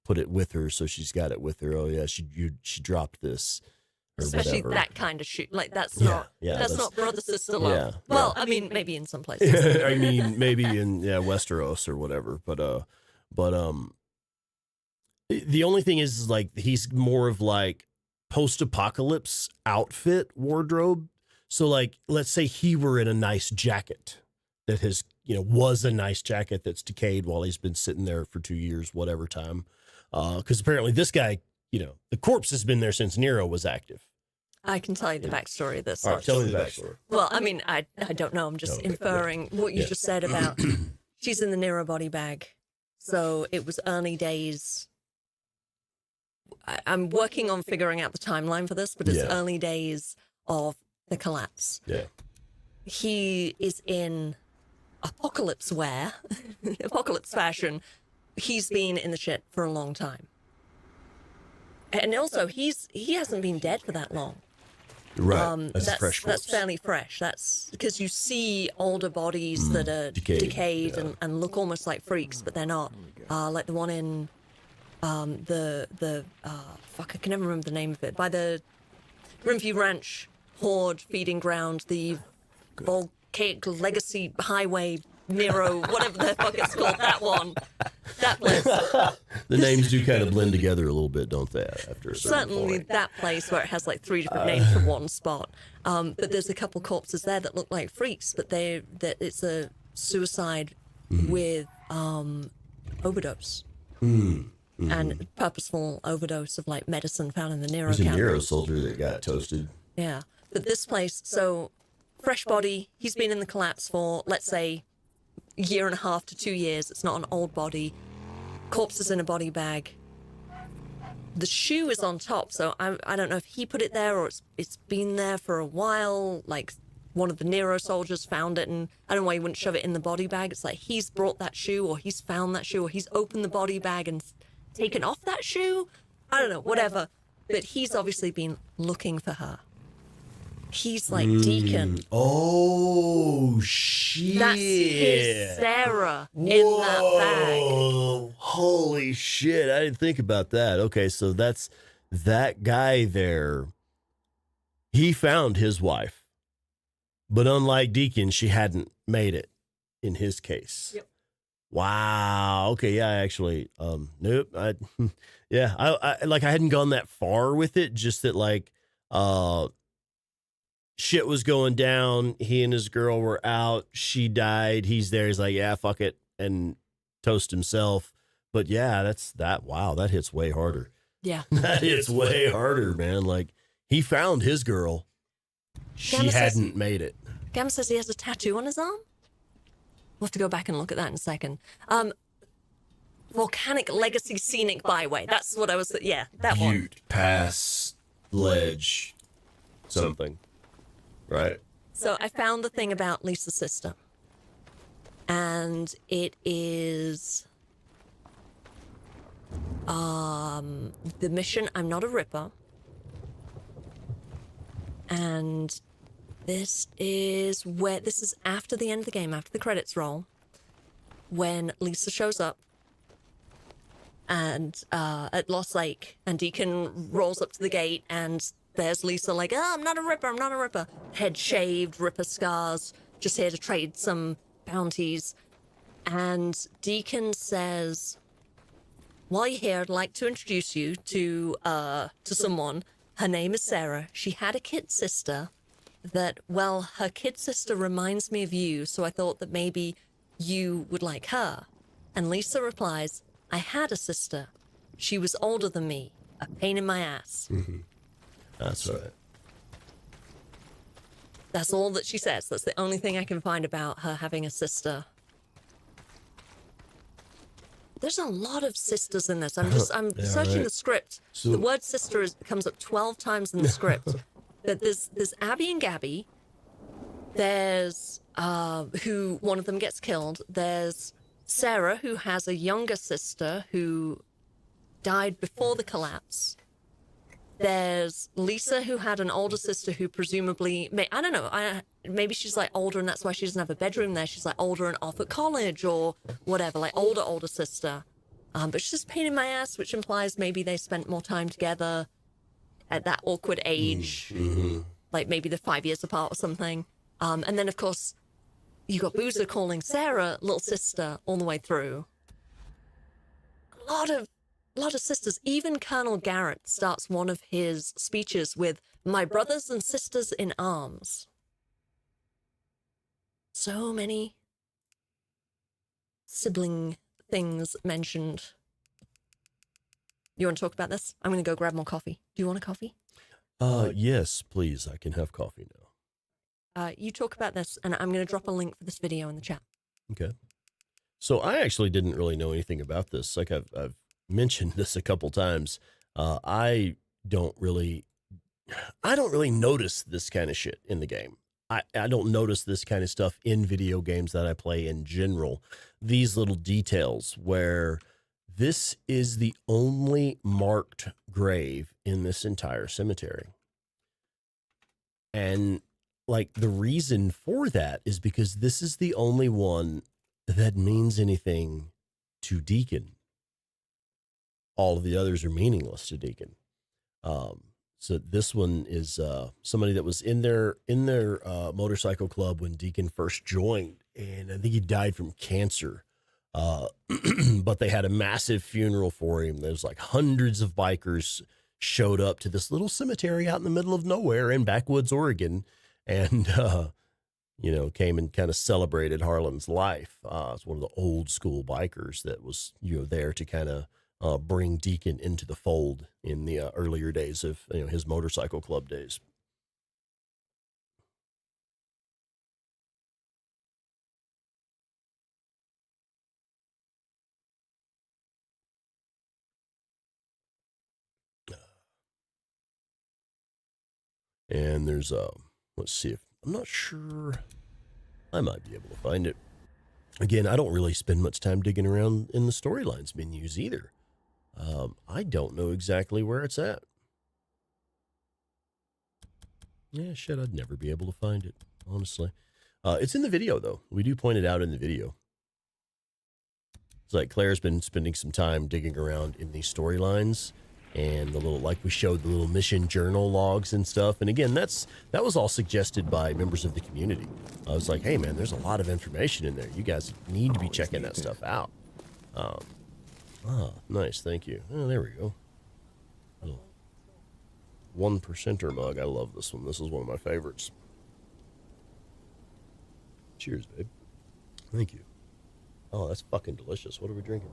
put it with her, so she's got it with her. Oh yeah, she dropped this. Or especially whatever. That kind of shoe, like that's not brother sister love. Yeah, well, I mean, maybe in some places. I mean, maybe in Westeros or whatever. But the only thing is like he's more of like post-apocalypse outfit wardrobe. So like, let's say he were in a nice jacket that has was a nice jacket that's decayed while he's been sitting there for 2 years, whatever time. Because apparently this guy. The corpse has been there since Nero was active. I can tell you the backstory of this. All right, tell me the backstory. Well, I mean, I don't know. I'm just inferring what you just said about she's in the Nero body bag. So it was early days. I'm working on figuring out the timeline for this, but it's early days of the collapse. Yeah. He is in apocalypse wear, apocalypse fashion. He's been in the shit for a long time. And also, he hasn't been dead for that long. Right. That's fresh corpse. That's fairly fresh. That's because you see older bodies that are decayed and look almost like freaks, but they're not. Like the one in fuck, I can never remember the name of it. By the Grimview Ranch horde feeding ground, the volcanic legacy highway Nero, whatever the fuck it's called, that one. That place. The names do kind of blend together a little bit, don't they? After a certain Certainly point. that place where it has like 3 different names for one spot. But there's a couple corpses there that look like freaks, but it's a suicide with overdose. And purposeful overdose of like medicine found in the Nero There's a camp. Nero soldier that got toasted. Yeah. But this place, so fresh body, he's been in the collapse for, let's say, 1.5 to 2 years. It's not an old body. Corpse is in a body bag. The shoe is on top, so I don't know if he put it there or it's been there for a while. Like, one of the Nero soldiers found it, and I don't know why he wouldn't shove it in the body bag. It's like he's brought that shoe, or he's found that shoe, or he's opened the body bag and taken off that shoe. I don't know, whatever. But he's obviously been looking for her. He's like Deacon. Oh, shit. That's his Sarah in that bag. Holy shit. I didn't think about that. Okay, so that's that guy there. He found his wife. But unlike Deacon, she hadn't made it in his case. Yep. Wow. Okay, yeah, actually, nope. I hadn't gone that far with it, just that like shit was going down. He and his girl were out. She died. He's there. He's like, yeah, fuck it. And toast himself. But yeah, wow, that hits way harder. Yeah. That hits way harder, man. Like, he found his girl. She hadn't made it. Gamma says he has a tattoo on his arm. We'll have to go back and look at that in a second. Volcanic Legacy Scenic Byway. That's what I was, yeah, that one. Butte Pass Ledge something. Right. So I found the thing about Lisa's sister. And it is the mission I'm Not a Ripper. And this is after the end of the game, after the credits roll, when Lisa shows up and at Lost Lake, and Deacon rolls up to the gate, and there's Lisa like, oh, I'm not a Ripper, I'm not a Ripper. Head shaved, Ripper scars, just here to trade some bounties. And Deacon says, while you're here, I'd like to introduce you to someone. Her name is Sarah. She had a kid sister that, well, her kid sister reminds me of you, so I thought that maybe you would like her. And Lisa replies, I had a sister. She was older than me. A pain in my ass. Mm-hmm. That's right. That's all that she says. That's the only thing I can find about her having a sister. There's a lot of sisters in this. I'm Yeah, searching right. the script. So- the word sister comes up 12 times in the script. That there's Abby and Gabby. There's who one of them gets killed. There's Sarah, who has a younger sister who died before the collapse. There's Lisa, who had an older sister who presumably, I don't know, maybe she's like older and that's why she doesn't have a bedroom there. She's like older and off at college or whatever, like older sister. But she's just a pain in my ass, which implies maybe they spent more time together at that awkward age. Mm-hmm. Like maybe they're 5 years apart or something. And then, of course, you got Boozer calling Sarah little sister all the way through. A lot of sisters. Even Colonel Garrett starts one of his speeches with, my brothers and sisters in arms. So many sibling things mentioned. You want to talk about this? I'm going to go grab more coffee. Do you want a coffee? Yes, please. I can have coffee now. You talk about this, and I'm going to drop a link for this video in the chat. Okay. So I actually didn't really know anything about this. Like I've mentioned this a couple times. I don't really notice this kind of shit in the game. I don't notice this kind of stuff in video games that I play in general. These little details where this is the only marked grave in this entire cemetery. And like the reason for that is because this is the only one that means anything to Deacon. All of the others are meaningless to Deacon. So this one is somebody that was in their motorcycle club when Deacon first joined, and I think he died from cancer. But they had a massive funeral for him. There's like hundreds of bikers showed up to this little cemetery out in the middle of nowhere in backwoods Oregon, and came and kind of celebrated Harlan's life. It's one of the old school bikers that was there to kind of bring Deacon into the fold in the earlier days of his motorcycle club days. And there's let's see if I'm not sure. I might be able to find it. Again, I don't really spend much time digging around in the storylines menus either. I don't know exactly where it's at. Yeah, shit, I'd never be able to find it, honestly. It's in the video, though. We do point it out in the video. It's like Claire's been spending some time digging around in these storylines and the little, like we showed the little mission journal logs and stuff. And again, that was all suggested by members of the community. I was like, hey man, there's a lot of information in there. You guys need to be checking that stuff out. Nice, thank you. Oh, there we go. Little 1%er mug. I love this one. This is one of my favorites. Cheers, babe. Thank you. Oh, that's fucking delicious. What are we drinking?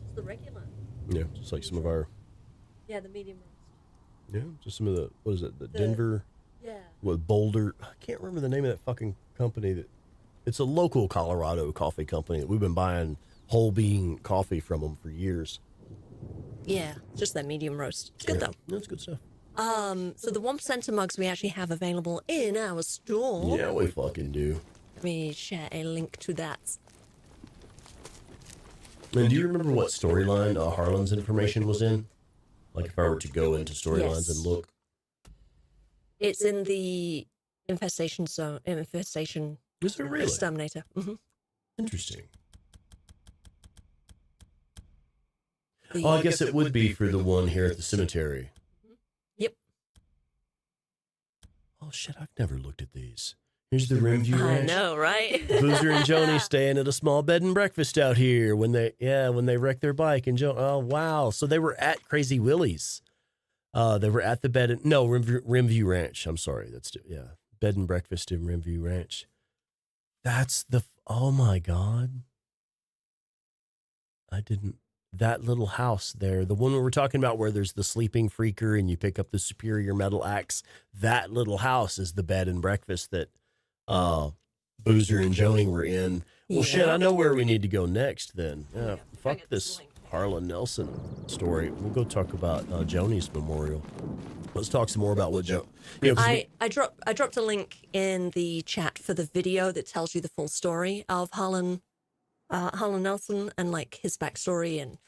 It's the regular. Yeah, just like some of our... Yeah, the medium roast. Yeah, just some of the... What is it? The Denver... Yeah. With Boulder... I can't remember the name of that fucking company that... It's a local Colorado coffee company that we've been buying whole bean coffee from them for years. Yeah, just that medium roast. It's good though. That's good stuff. So the 1% mugs we actually have available in our store. Yeah, we fucking do. Let me share a link to that. And do you remember what storyline Harlan's information was in? Like if I were to go into storylines and look. It's in the infestation zone. Infestation. Is it really? Exterminator. Mm-hmm. Interesting. I guess it would be for the one here at the cemetery. Yep. Oh shit, I've never looked at these. Here's the Rimview Ranch. I know, right? Boozer and Joni staying at a small bed and breakfast out here when they wrecked their bike. And oh wow, so they were at Crazy Willie's. They were at the Rimview Ranch. I'm sorry, bed and breakfast in Rimview Ranch. That's oh my god. That little house there, the one we were talking about where there's the sleeping freaker and you pick up the superior metal axe, that little house is the bed and breakfast that Boozer and Joni were in. Well, shit, I know where we need to go next then. Yeah, fuck this Harlan Nelson story. We'll go talk about Joni's memorial. Let's talk some more about what I dropped a link in the chat for the video that tells you the full story of Harlan Nelson and like his backstory and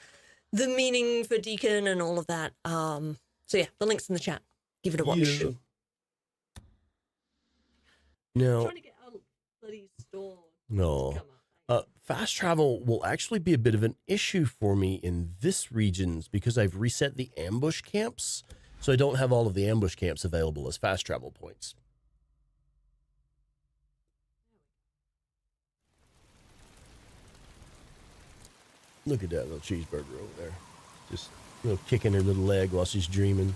the meaning for Deacon and all of that. So yeah, the link's in the chat. Give it a watch. Yeah. No. I'm trying to get out of bloody store. No. Fast travel will actually be a bit of an issue for me in this region because I've reset the ambush camps, so I don't have all of the ambush camps available as fast travel points. Look at that little cheeseburger over there. Just kicking her little leg while she's dreaming.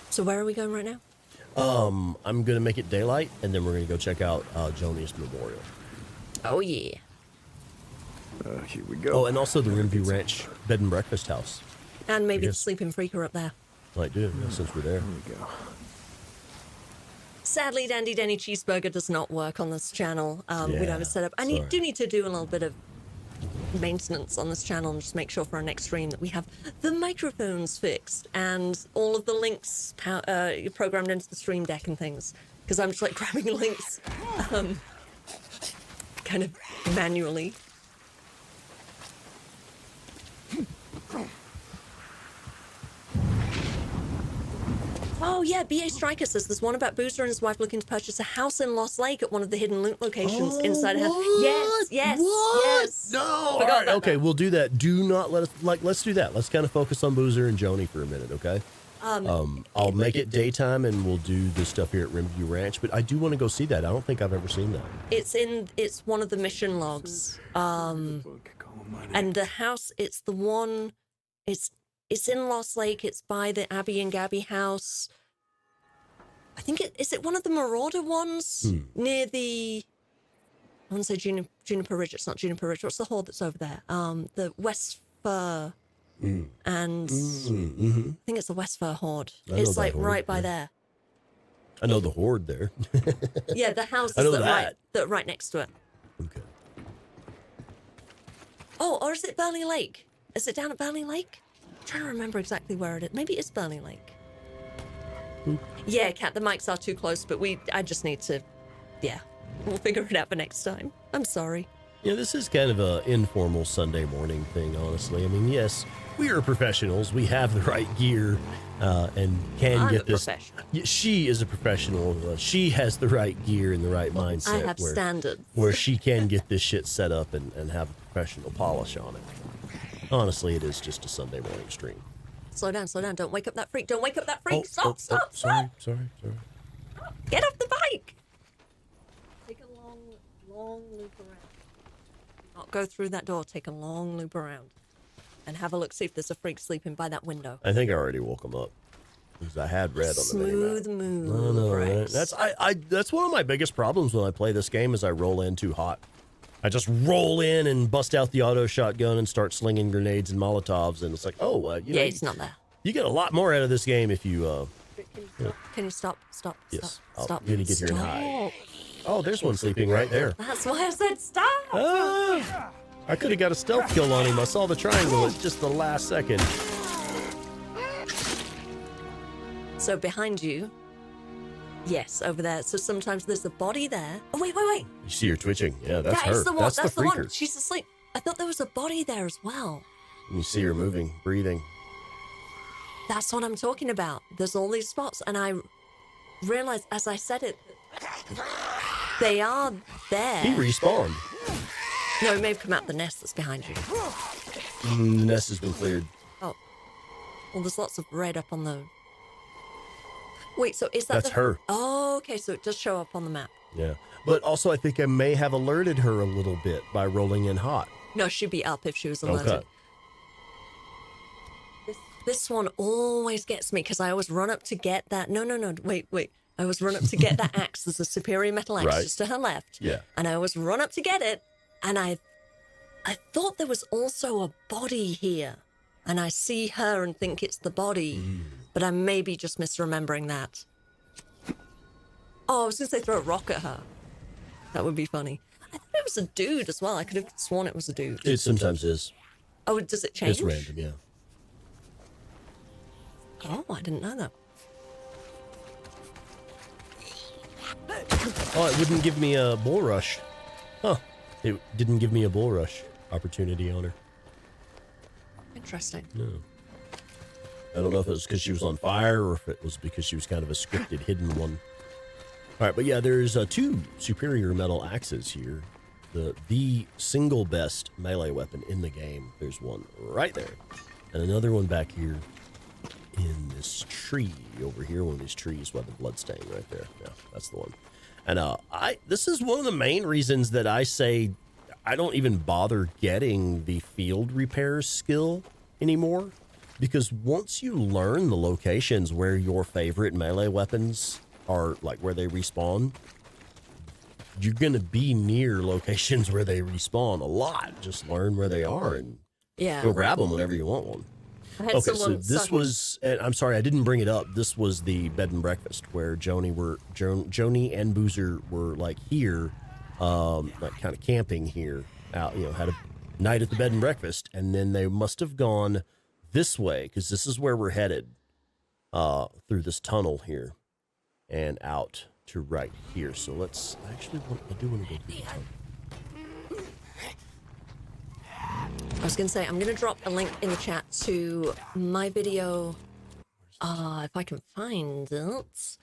So where are we going right now? I'm going to make it daylight, and then we're going to go check out Joni's memorial. Oh, yeah. Here we go. Oh, and also the Rimview Ranch bed and breakfast house. And maybe the sleeping freaker up there. Might do, since we're there. Here we go. Sadly, Dandy Denny Cheeseburger does not work on this channel. We don't have it set up. I do need to do a little bit of maintenance on this channel and just make sure for our next stream that we have the microphones fixed and all of the links programmed into the stream deck and things, because I'm just like grabbing links kind of manually. Oh yeah, BA Striker says there's one about Boozer and his wife looking to purchase a house in Lost Lake at one of the hidden loot locations inside a house. Yes. No. Right, okay, we'll do that. Do not let us let's do that. Let's kind of focus on Boozer and Joni for a minute, okay? I'll make it daytime and we'll do the stuff here at Rimview Ranch, but I do want to go see that. I don't think I've ever seen that. It's one of the mission logs. And the house, it's in Lost Lake. It's by the Abby and Gabby house. I think is it one of the Marauder ones near the, I want to say Juniper Ridge. It's not Juniper Ridge. What's the horde that's over there? The West Fur and I think it's the West Fur horde. It's like horde, right by there. I know the horde there. Yeah, the houses that are right next to it. Okay. Oh, or is it Burnley Lake? Is it down at Burnley Lake? I'm trying to remember exactly where it is. Maybe it's Burnley Lake. Yeah, Kat, the mics are too close, but I just need to, we'll figure it out for next time. I'm sorry. Yeah, this is kind of a informal Sunday morning thing, honestly. I mean, yes, we are professionals. We have the right gear and can get this. She is a professional. She has the right gear and the right mindset. I have standards. Where she can get this shit set up and have a professional polish on it. Honestly, it is just a Sunday morning stream. Slow down. Don't wake up that freak. Don't wake up that freak. Stop. Sorry. Get off the bike. Take a long loop around. Not go through that door. Take a long loop around. And have a look, see if there's a freak sleeping by that window. I think I already woke him up. Because I had red on the smooth move. No, Rex. that's one of my biggest problems when I play this game is I roll in too hot. I just roll in and bust out the auto shotgun and start slinging grenades and Molotovs, and it's like, it's not there. You get a lot more out of this game if you. Can you stop? Yes, Stop. I'm gonna get here and hide. Oh, there's one sleeping right there. That's why I said stop. I could have got a stealth kill on him. I saw the triangle at just the last second. So behind you. Yes, over there. So sometimes there's a body there. Oh, wait. You see her twitching. Yeah, that's her. That is the one. That's the one. freaker. She's asleep. I thought there was a body there as well. And you see her moving, breathing. That's what I'm talking about. There's all these spots, and I realized as I said it, they are there. He respawned. No, it may have come out the nest that's behind you. The nest has been cleared. Oh. Well, there's lots of red up on the... Wait, so is that That's her. Oh, okay, so it does show up on the map. Yeah. But also, I think I may have alerted her a little bit by rolling in hot. No, she'd be up if she was alerted. Okay. This one always gets me because I always run up to get that. No. Wait. I always run up to get that axe. There's a superior metal axe just to her left. Yeah. And I always run up to get it. And I thought there was also a body here. And I see her and think it's the body. But I may be just misremembering that. Oh, I was going to say throw a rock at her. That would be funny. I thought it was a dude as well. I could have sworn it was a dude. It sometimes is. Oh, does it change? It's random, yeah. Oh, I didn't know that. Oh, it wouldn't give me a bull rush. Huh. It didn't give me a bull rush opportunity on her. Interesting. No. I don't know if it was because she was on fire or if it was because she was kind of a scripted hidden one. All right, but yeah, there's two superior metal axes here. The single best melee weapon in the game. There's one right there. And another one back here in this tree over here. One of these trees with the blood stain right there. Yeah, that's the one. And this is one of the main reasons that I say I don't even bother getting the field repair skill anymore. Because once you learn the locations where your favorite melee weapons are, like where they respawn, you're going to be near locations where they respawn a lot. Just learn where they are and go grab them whenever you want one. Okay, so this was, and I'm sorry, I didn't bring it up. This was the bed and breakfast where Joni and Boozer were like here, like kind of camping here out, had a night at the bed and breakfast. And then they must have gone this way because this is where we're headed, through this tunnel here and out to right here. So let's I do want to go through the tunnel. I was going to say, I'm going to drop a link in the chat to my video, if I can find it.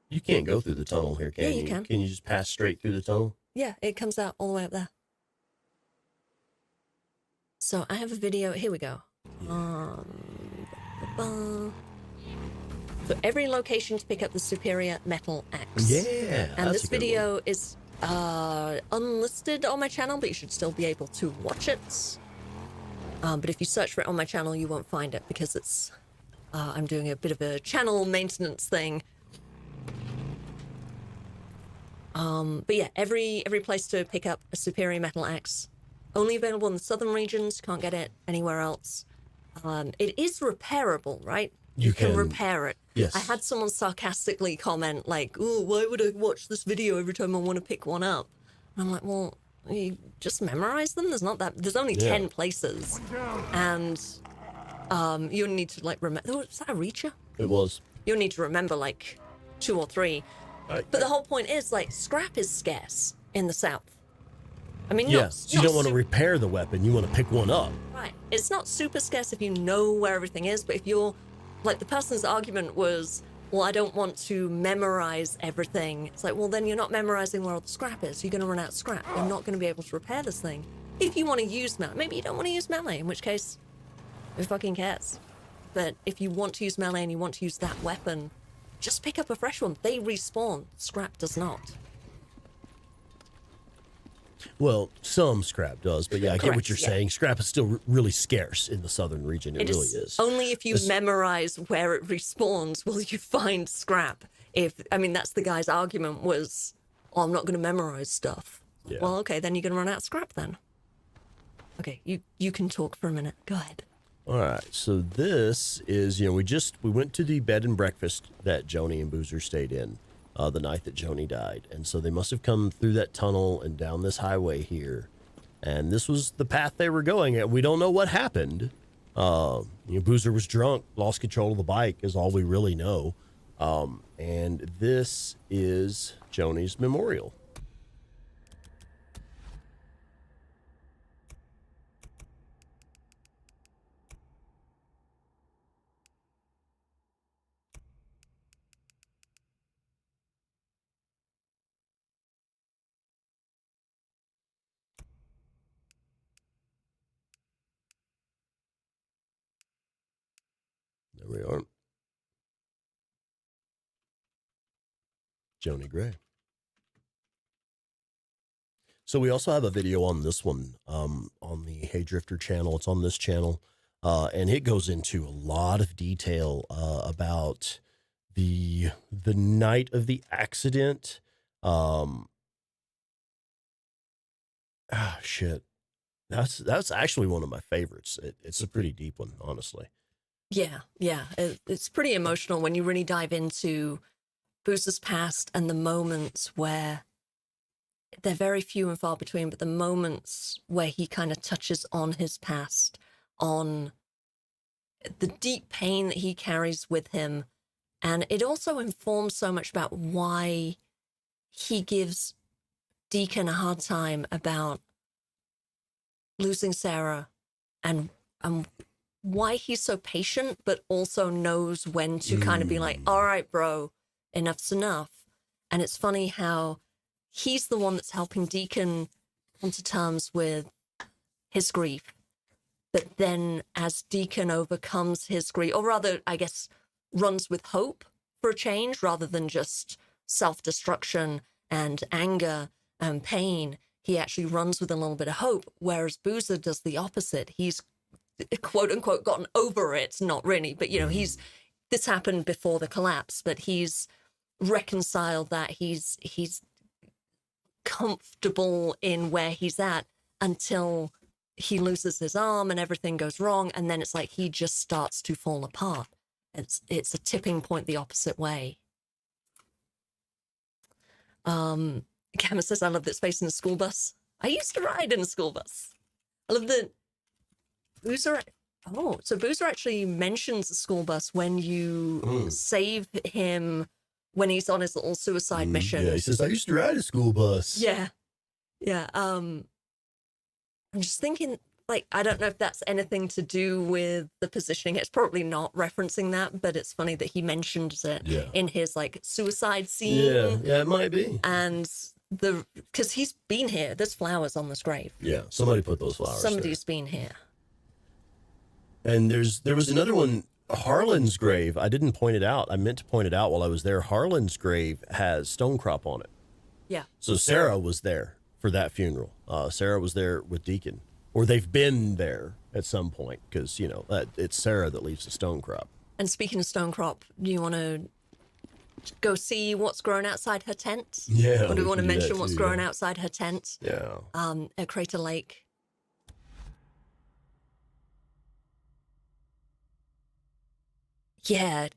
You can't go through the tunnel here, can you? Yeah, you can. Can you just pass straight through the tunnel? Yeah, it comes out all the way up there. So I have a video. Here we go. So every location to pick up the superior metal axe. Yeah. And this video is unlisted on my channel, but you should still be able to watch it. But if you search for it on my channel, you won't find it because it's I'm doing a bit of a channel maintenance thing. But yeah, every place to pick up a superior metal axe. Only available in the southern regions, can't get it anywhere else. It is repairable, right? You can repair it. Yes. I had someone sarcastically comment like, oh, why would I watch this video every time I want to pick one up? And I'm like, well, you just memorize them. There's only 10 places. And you need to like remember, was that a reacher? It was. You'll need to remember like 2 or 3. But the whole point is like scrap is scarce in the South. I mean, yes, you don't want to repair the weapon. You want to pick one up. Right. It's not super scarce if you know where everything is, but if you're like the person's argument was, well, I don't want to memorize everything. It's like, well, then you're not memorizing where all the scrap is. You're going to run out of scrap. You're not going to be able to repair this thing. If you want to use melee, maybe you don't want to use melee, in which case, who fucking cares? But if you want to use melee and you want to use that weapon, just pick up a fresh one. They respawn. Scrap does not. Well, some scrap does, but yeah, I get what you're yeah. saying. Scrap is still really scarce in the southern region. It really is. Only if you memorize where it respawns will you find scrap. I mean, that's the guy's argument was, oh, I'm not going to memorize stuff. Yeah. Well, okay, then you're going to run out of scrap then. Okay, you can talk for a minute. Go ahead. All right, so this is, we went to the bed and breakfast that Joni and Boozer stayed in the night that Joni died. And so they must have come through that tunnel and down this highway here. And this was the path they were going at. We don't know what happened. Boozer was drunk, lost control of the bike is all we really know. And this is Joni's memorial. There we are. Joni Gray. So we also have a video on this one, on the Hey Drifter channel. It's on this channel, and it goes into a lot of detail about the night of the accident. Shit, that's actually one of my favorites. It's a pretty deep one, honestly. Yeah. It's pretty emotional when you really dive into Boozer's past and the moments where they're very few and far between, but the moments where he kind of touches on his past, on the deep pain that he carries with him. And it also informs so much about why he gives Deacon a hard time about losing Sarah and why he's so patient, but also knows when to kind of be like, all right, bro, enough's enough. And it's funny how he's the one that's helping Deacon come to terms with his grief. But then as Deacon overcomes his grief, or rather, I guess, runs with hope for a change rather than just self-destruction and anger and pain, he actually runs with a little bit of hope, whereas Boozer does the opposite. He's quote unquote gotten over it, not really, but this happened before the collapse, but he's reconciled that he's comfortable in where he's at until he loses his arm and everything goes wrong, and then it's like he just starts to fall apart. It's a tipping point the opposite way. Gamma says, I love that space in a school bus. I used to ride in a school bus. I love that Boozer. Oh, so Boozer actually mentions the school bus when you save him when he's on his little suicide mission. Yeah, he says, I used to ride a school bus. Yeah. I'm just thinking, like, I don't know if that's anything to do with the positioning. It's probably not referencing that, but it's funny that he mentions it in his, like, suicide scene. Yeah, it might be. And because he's been here. There's flowers on this grave. Yeah, somebody put those flowers Somebody's been here. And there was another one, Harlan's grave. I didn't point it out. I meant to point it out while I was there. Harlan's grave has stone crop on it. Yeah. So Sarah was there for that funeral. Sarah was there with Deacon. Or they've been there at some point because, it's Sarah that leaves the stone crop. And speaking of Stonecrop, do you want to go see what's grown outside her tent? Yeah. Or do we want to can do mention that what's too, grown yeah. outside her tent? Yeah. At Crater Lake? Yeah,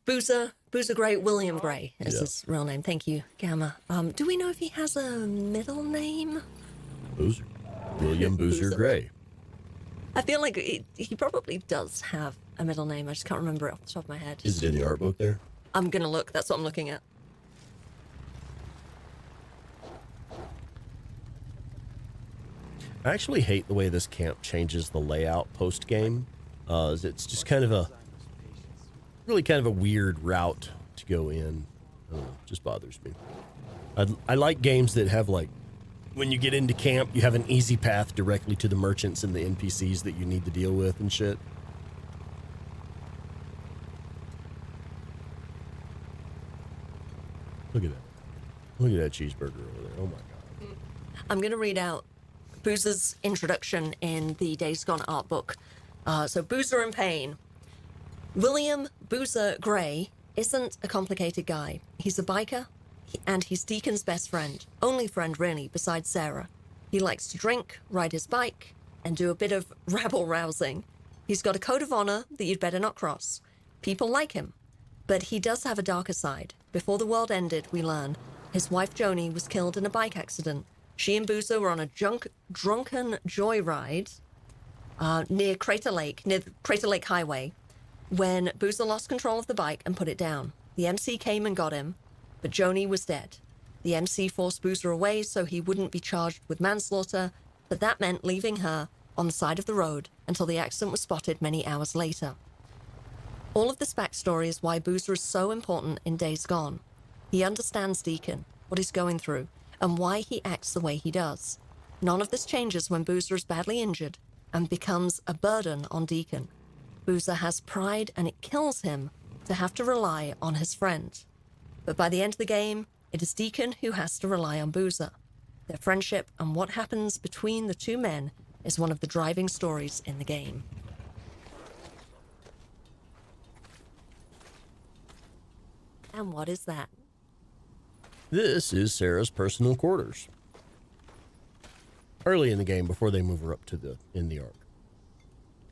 Boozer Gray, William Gray is Yeah. his real name. Thank you, Gamma. Do we know if he has a middle name? Boozer. William Boozer Boozer. Gray. I feel like he probably does have a middle name. I just can't remember it off the top of my head. Is it in the art book there? I'm gonna look. That's what I'm looking at. I actually hate the way this camp changes the layout post game. It's just kind of a weird route to go in. I don't know, it just bothers me. I like games that have, like, when you get into camp, you have an easy path directly to the merchants and the NPCs that you need to deal with and shit. Look at that. Look at that cheeseburger over there. Oh my god. I'm gonna read out Boozer's introduction in the Days Gone art book. So Boozer in pain. William Boozer Gray isn't a complicated guy. He's a biker, and he's Deacon's best friend. Only friend, really, besides Sarah. He likes to drink, ride his bike, and do a bit of rabble-rousing. He's got a code of honor that you'd better not cross. People like him. But he does have a darker side. Before the world ended, we learn, his wife Joni was killed in a bike accident. She and Boozer were on a drunken joyride near the Crater Lake Highway, when Boozer lost control of the bike and put it down. The MC came and got him, but Joni was dead. The MC forced Boozer away so he wouldn't be charged with manslaughter, but that meant leaving her on the side of the road until the accident was spotted many hours later. All of this backstory is why Boozer is so important in Days Gone. He understands Deacon, what he's going through, and why he acts the way he does. None of this changes when Boozer is badly injured and becomes a burden on Deacon. Boozer has pride, and it kills him to have to rely on his friend. But by the end of the game, it is Deacon who has to rely on Boozer. Their friendship and what happens between the two men is one of the driving stories in the game. And what is that? This is Sarah's personal quarters. Early in the game, before they move her up to in the arc.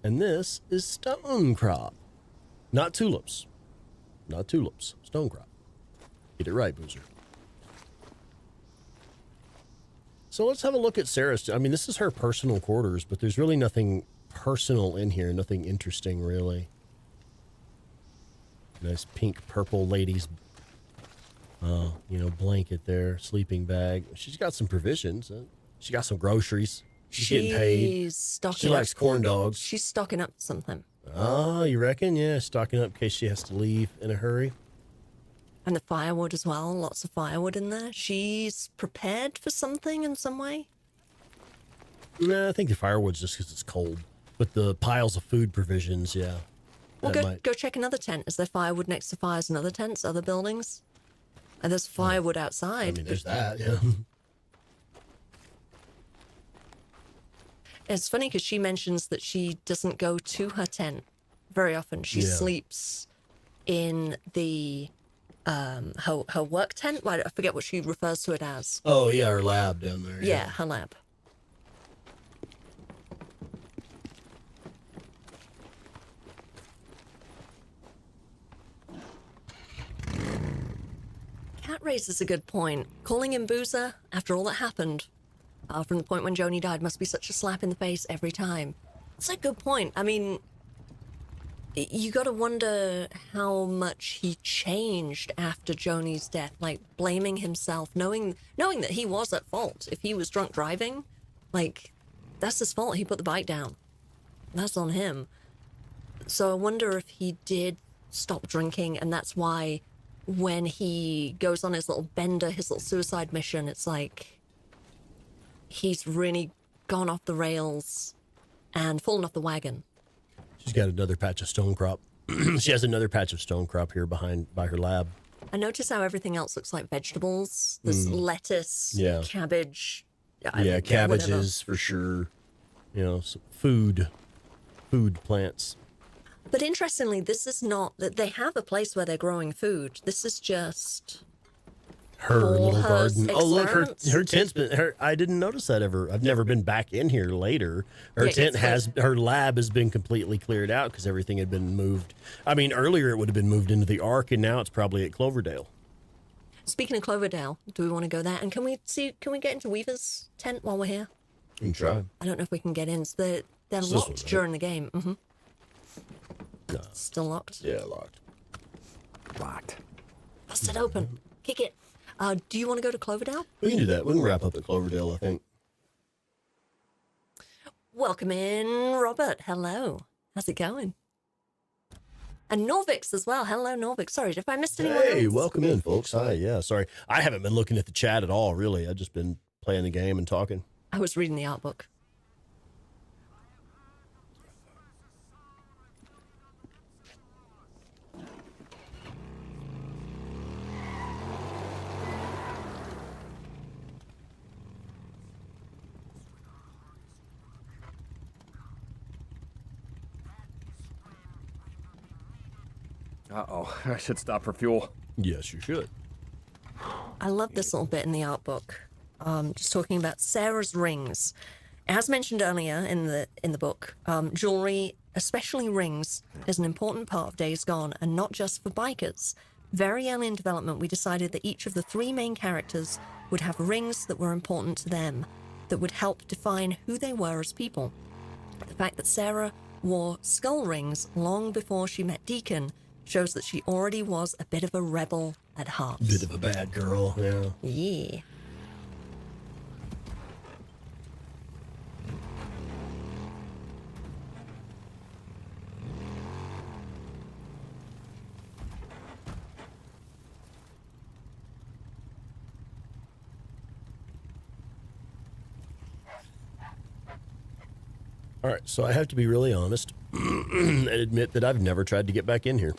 And this is stone crop. Not tulips. Not tulips. Stone crop. Get it right, Boozer. So let's have a look at Sarah's. I mean, this is her personal quarters, but there's really nothing personal in here. Nothing interesting, really. Nice pink purple ladies, blanket there, sleeping bag. She's got some provisions. She got some groceries. She's getting paid. She likes corn dogs. She's stocking up something. Oh, you reckon? Yeah, stocking up in case she has to leave in a hurry. And the firewood as well. Lots of firewood in there. She's prepared for something in some way. Nah, I think the firewood's just because it's cold. But the piles of food provisions, yeah. Well, go check another tent. Is there firewood next to fires in other tents, other buildings? And there's firewood outside. I mean, there's that, yeah. It's funny because she mentions that she doesn't go to her tent very often. She sleeps in the her work tent. Well, I forget what she refers to it as. Oh, yeah, her lab down there. Yeah, her lab. Cat raises a good point. Calling him Boozer after all that happened, from the point when Joni died, must be such a slap in the face every time. That's a good point. I mean, you got to wonder how much he changed after Joni's death, like blaming himself, knowing that he was at fault. If he was drunk driving, like, that's his fault. He put the bike down. That's on him. So I wonder if he did stop drinking, and that's why when he goes on his little bender, his little suicide mission, it's like he's really gone off the rails and fallen off the wagon. She's got another patch of stone crop. She has another patch of stone crop here by her lab. I notice how everything else looks like vegetables. There's lettuce, cabbage. Yeah, cabbages for sure. Some food plants. But interestingly, this is not that they have a place where they're growing food. This is just her little garden. Oh, look, experiments. her tent's been. I didn't notice that ever. I've never been back in here later. Her Yeah, tent it's has. Her lab has been completely cleared out because everything had been moved. I mean, earlier it would have been moved into the Ark, and now it's probably at Cloverdale. Speaking of Cloverdale, do we want to go there? And can we get into Weaver's tent while we're here? You can try. I don't know if we can get in. So they're It's this locked one, right? during the game. Mm-hmm. No. Still locked. Yeah, locked. Locked. Bust it open. Kick it. Do you want to go to Cloverdale? We can do that. We can wrap up at Cloverdale, I think. Welcome in, Robert. Hello. How's it going? And Norvix as well. Hello, Norvix. Sorry, if I missed anyone Hey, else? welcome in, folks. Hi. Yeah, sorry. I haven't been looking at the chat at all, really. I've just been playing the game and talking. I was reading the art book. Uh-oh, I should stop for fuel. Yes, you should. I love this little bit in the art book. Just talking about Sarah's rings. As mentioned earlier in the book, jewelry, especially rings, is an important part of Days Gone, and not just for bikers. Very early in development, we decided that each of the three main characters would have rings that were important to them, that would help define who they were as people. The fact that Sarah wore skull rings long before she met Deacon shows that she already was a bit of a rebel at heart. Bit of a bad girl, yeah. Yeah. All right, so I have to be really honest and admit that I've never tried to get back in here.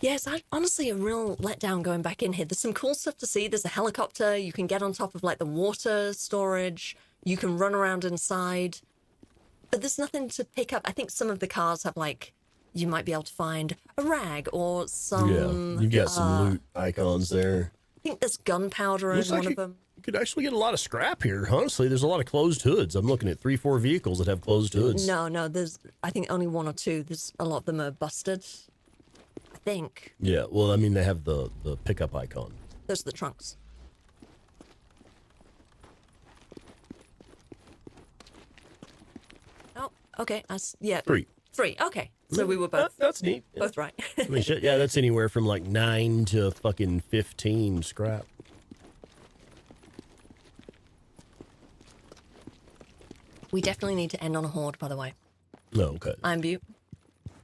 Yes, honestly a real letdown going back in here. There's some cool stuff to see. There's a helicopter. You can get on top of like the water storage. You can run around inside. But there's nothing to pick up. I think some of the cars have like, you might be able to find a rag or some... Yeah, you've got some loot icons there. I think there's gunpowder in Looks one like of them. You could actually get a lot of scrap here. Honestly, there's a lot of closed hoods. I'm looking at 3-4 vehicles that have closed hoods. No, there's, I think only one or two. There's a lot of them are busted. I think. Yeah, well, I mean, they have the pickup icon. Those are the trunks. Oh, okay. Yeah. Three. Okay. So we were both That's neat. Yeah. both right. I mean, shit, yeah, that's anywhere from like 9 to fucking 15 scrap. We definitely need to end on a horde, by the way. No, okay. I'm Butte.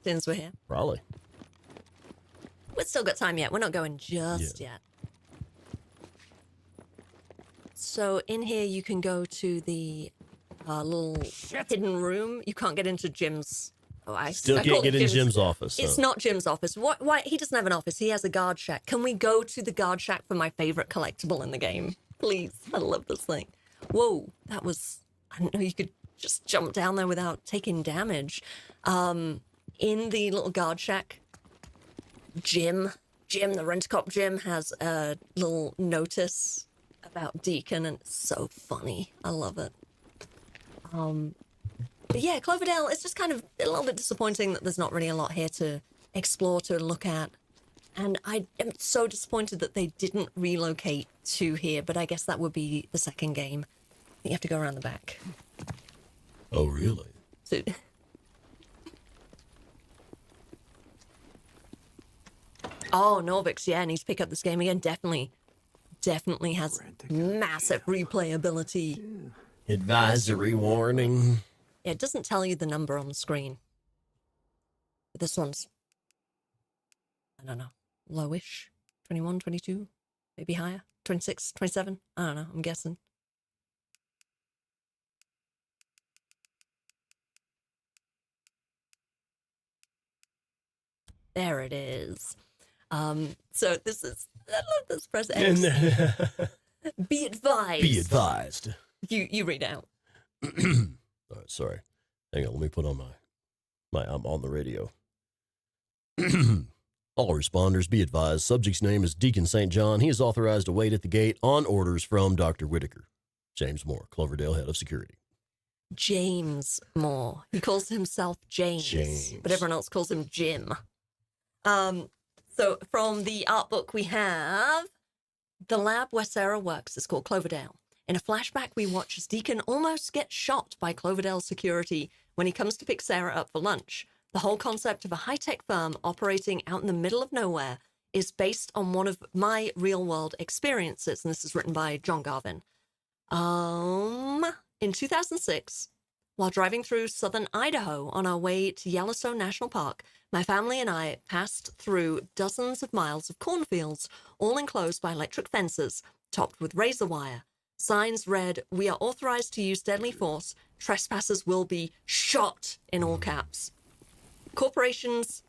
Since we're here. Probably. We've still got time yet. We're not going just yet. So in here you can go to the little hidden room. You can't get into Jim's. Oh, I Still I can't call it get in Jim's office. It's so. not Jim's office. Why? He doesn't have an office. He has a guard shack. Can we go to the guard shack for my favorite collectible in the game? Please. I love this thing. Whoa. That was... I didn't know you could just jump down there without taking damage. In the little guard shack, Jim, the rent-a-cop Jim, has a little notice about Deacon, and it's so funny. I love it. But yeah, Cloverdale, it's just kind of a little bit disappointing that there's not really a lot here to explore, to look at. And I am so disappointed that they didn't relocate to here, but I guess that would be the second game. You have to go around the back. Oh, really? So... Oh, Norvix, yeah, needs to pick up this game again. Definitely has massive replayability. Advisory warning. Yeah, it doesn't tell you the number on the screen. But this one's, I don't know, lowish. 21, 22, maybe higher. 26, 27, I don't know, I'm guessing. There it is. So this is, I love this press X. Be advised. Be advised. You read out. All right, sorry. Hang on, let me put on I'm on the radio. All responders be advised, subject's name is Deacon St. John. He is authorized to wait at the gate on orders from Dr. Whitaker. James Moore, Cloverdale Head of Security. James Moore. He calls himself James. But everyone else calls him Jim. So from the art book we have, the lab where Sarah works is called Cloverdale. In a flashback, we watch as Deacon almost gets shot by Cloverdale security when he comes to pick Sarah up for lunch. The whole concept of a high-tech firm operating out in the middle of nowhere is based on one of my real-world experiences, and this is written by John Garvin. In 2006, while driving through southern Idaho on our way to Yellowstone National Park, my family and I passed through dozens of miles of cornfields, all enclosed by electric fences, topped with razor wire. Signs read, "We are authorized to use deadly force. Trespassers will be shot," in all caps. Corporations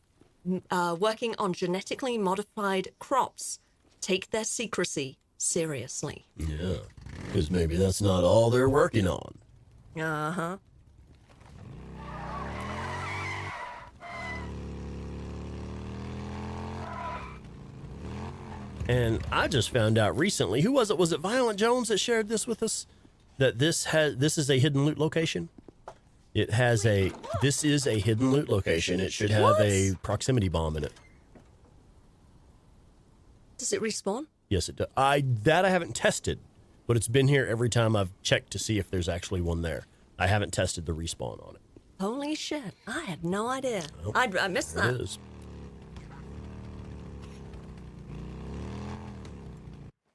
working on genetically modified crops take their secrecy seriously. Yeah, because maybe that's not all they're working on. Uh-huh. And I just found out recently, who was it? Was it Violent Jones that shared this with us? That this is a hidden loot location? This is a hidden loot location. It should have a proximity bomb in it. Does it respawn? Yes, it does. I haven't tested, but it's been here every time I've checked to see if there's actually one there. I haven't tested the respawn on it. Holy shit. I had no idea. Nope. I missed that. It is.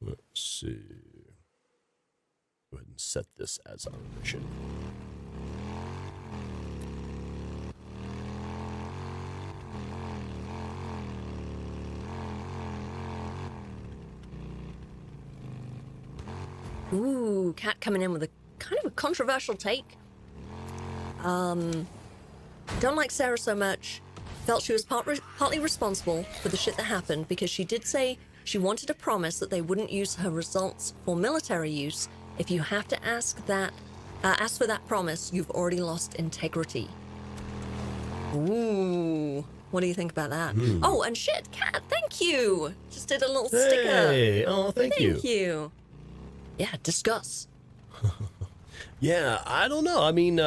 Let's see. Go ahead and set this as our mission. Ooh, Cat coming in with a kind of a controversial take. Don't like Sarah so much. Felt she was partly responsible for the shit that happened because she did say she wanted a promise that they wouldn't use her results for military use. If you have to ask for that promise, you've already lost integrity. Ooh, what do you think about that? Oh, and shit, Cat, thank you. Just did a little sticker. Hey, oh, thank you. Thank you. Yeah, discuss. Yeah, I don't know. I mean,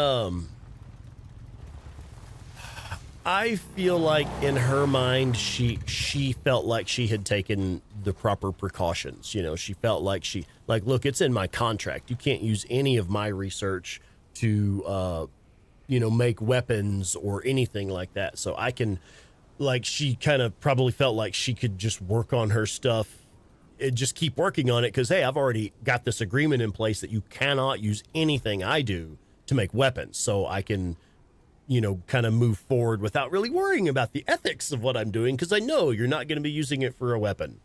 I feel like in her mind, she felt like she had taken the proper precautions. You know, she felt like look, it's in my contract. You can't use any of my research to, make weapons or anything like that. So I can, she kind of probably felt like she could just work on her stuff and just keep working on it because, hey, I've already got this agreement in place that you cannot use anything I do to make weapons. So I can, kind of move forward without really worrying about the ethics of what I'm doing because I know you're not going to be using it for a weapon.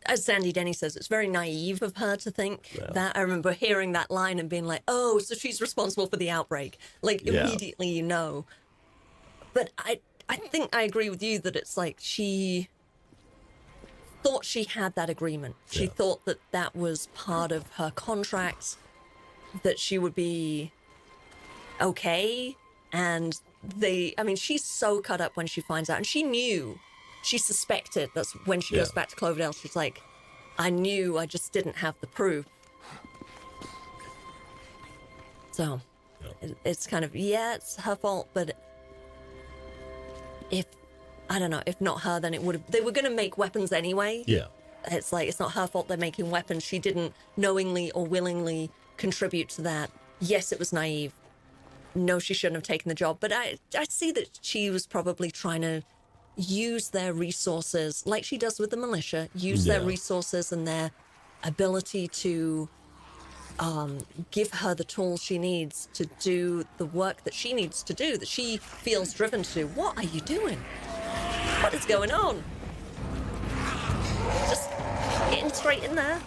As Sandy Denny says, it's very naive of her to think that. I remember hearing that line and being like, oh, so she's responsible for the outbreak. Immediately you know. But I think I agree with you that it's like she thought she had that agreement. She thought that was part of her contract, that she would be okay. And she's so cut up when she finds out. And she suspected. That's when she goes back to Cloverdale. She's like, I knew, I just didn't have the proof. So it's kind of, it's her fault, but if not her, then they were going to make weapons anyway. Yeah. It's like, it's not her fault they're making weapons. She didn't knowingly or willingly contribute to that. Yes, it was naive. No, she shouldn't have taken the job. But I see that she was probably trying to use their resources, like she does with the militia, their resources and their ability to give her the tools she needs to do the work that she needs to do, that she feels driven to do. What are you doing? What is going on? Just getting straight in there.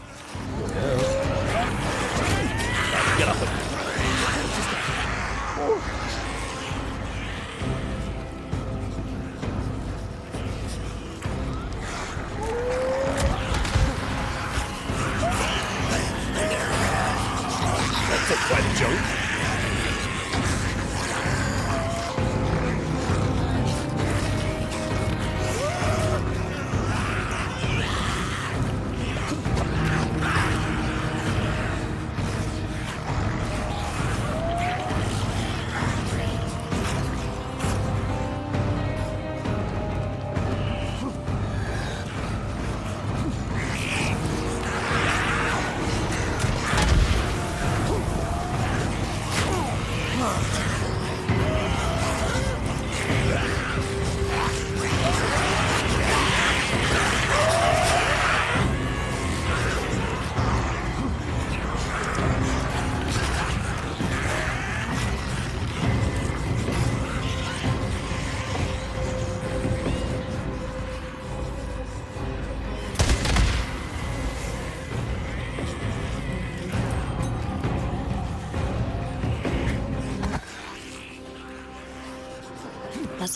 Get off it. That's quite a jump.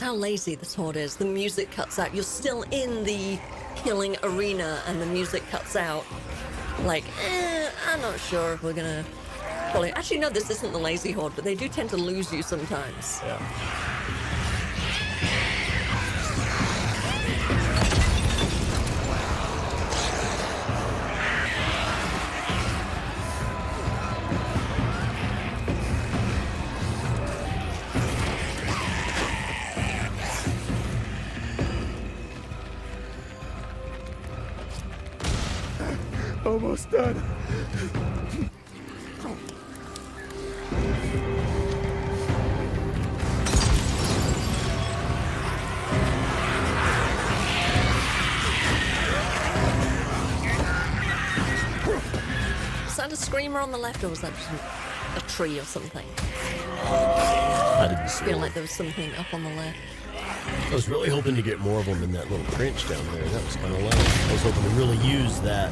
how lazy this horde is. The music cuts out. You're still in the killing arena and the music cuts out. Like, I'm not sure if we're gonna probably... Actually, no, this isn't the lazy horde, but they do tend to lose you sometimes. Yeah. Almost done. Was that a screamer on the left, or was that just a tree or something? I didn't see I feel him. like there was something up on the left. I was really hoping to get more of them in that little trench down there. That was kind of low. I was hoping to really use that.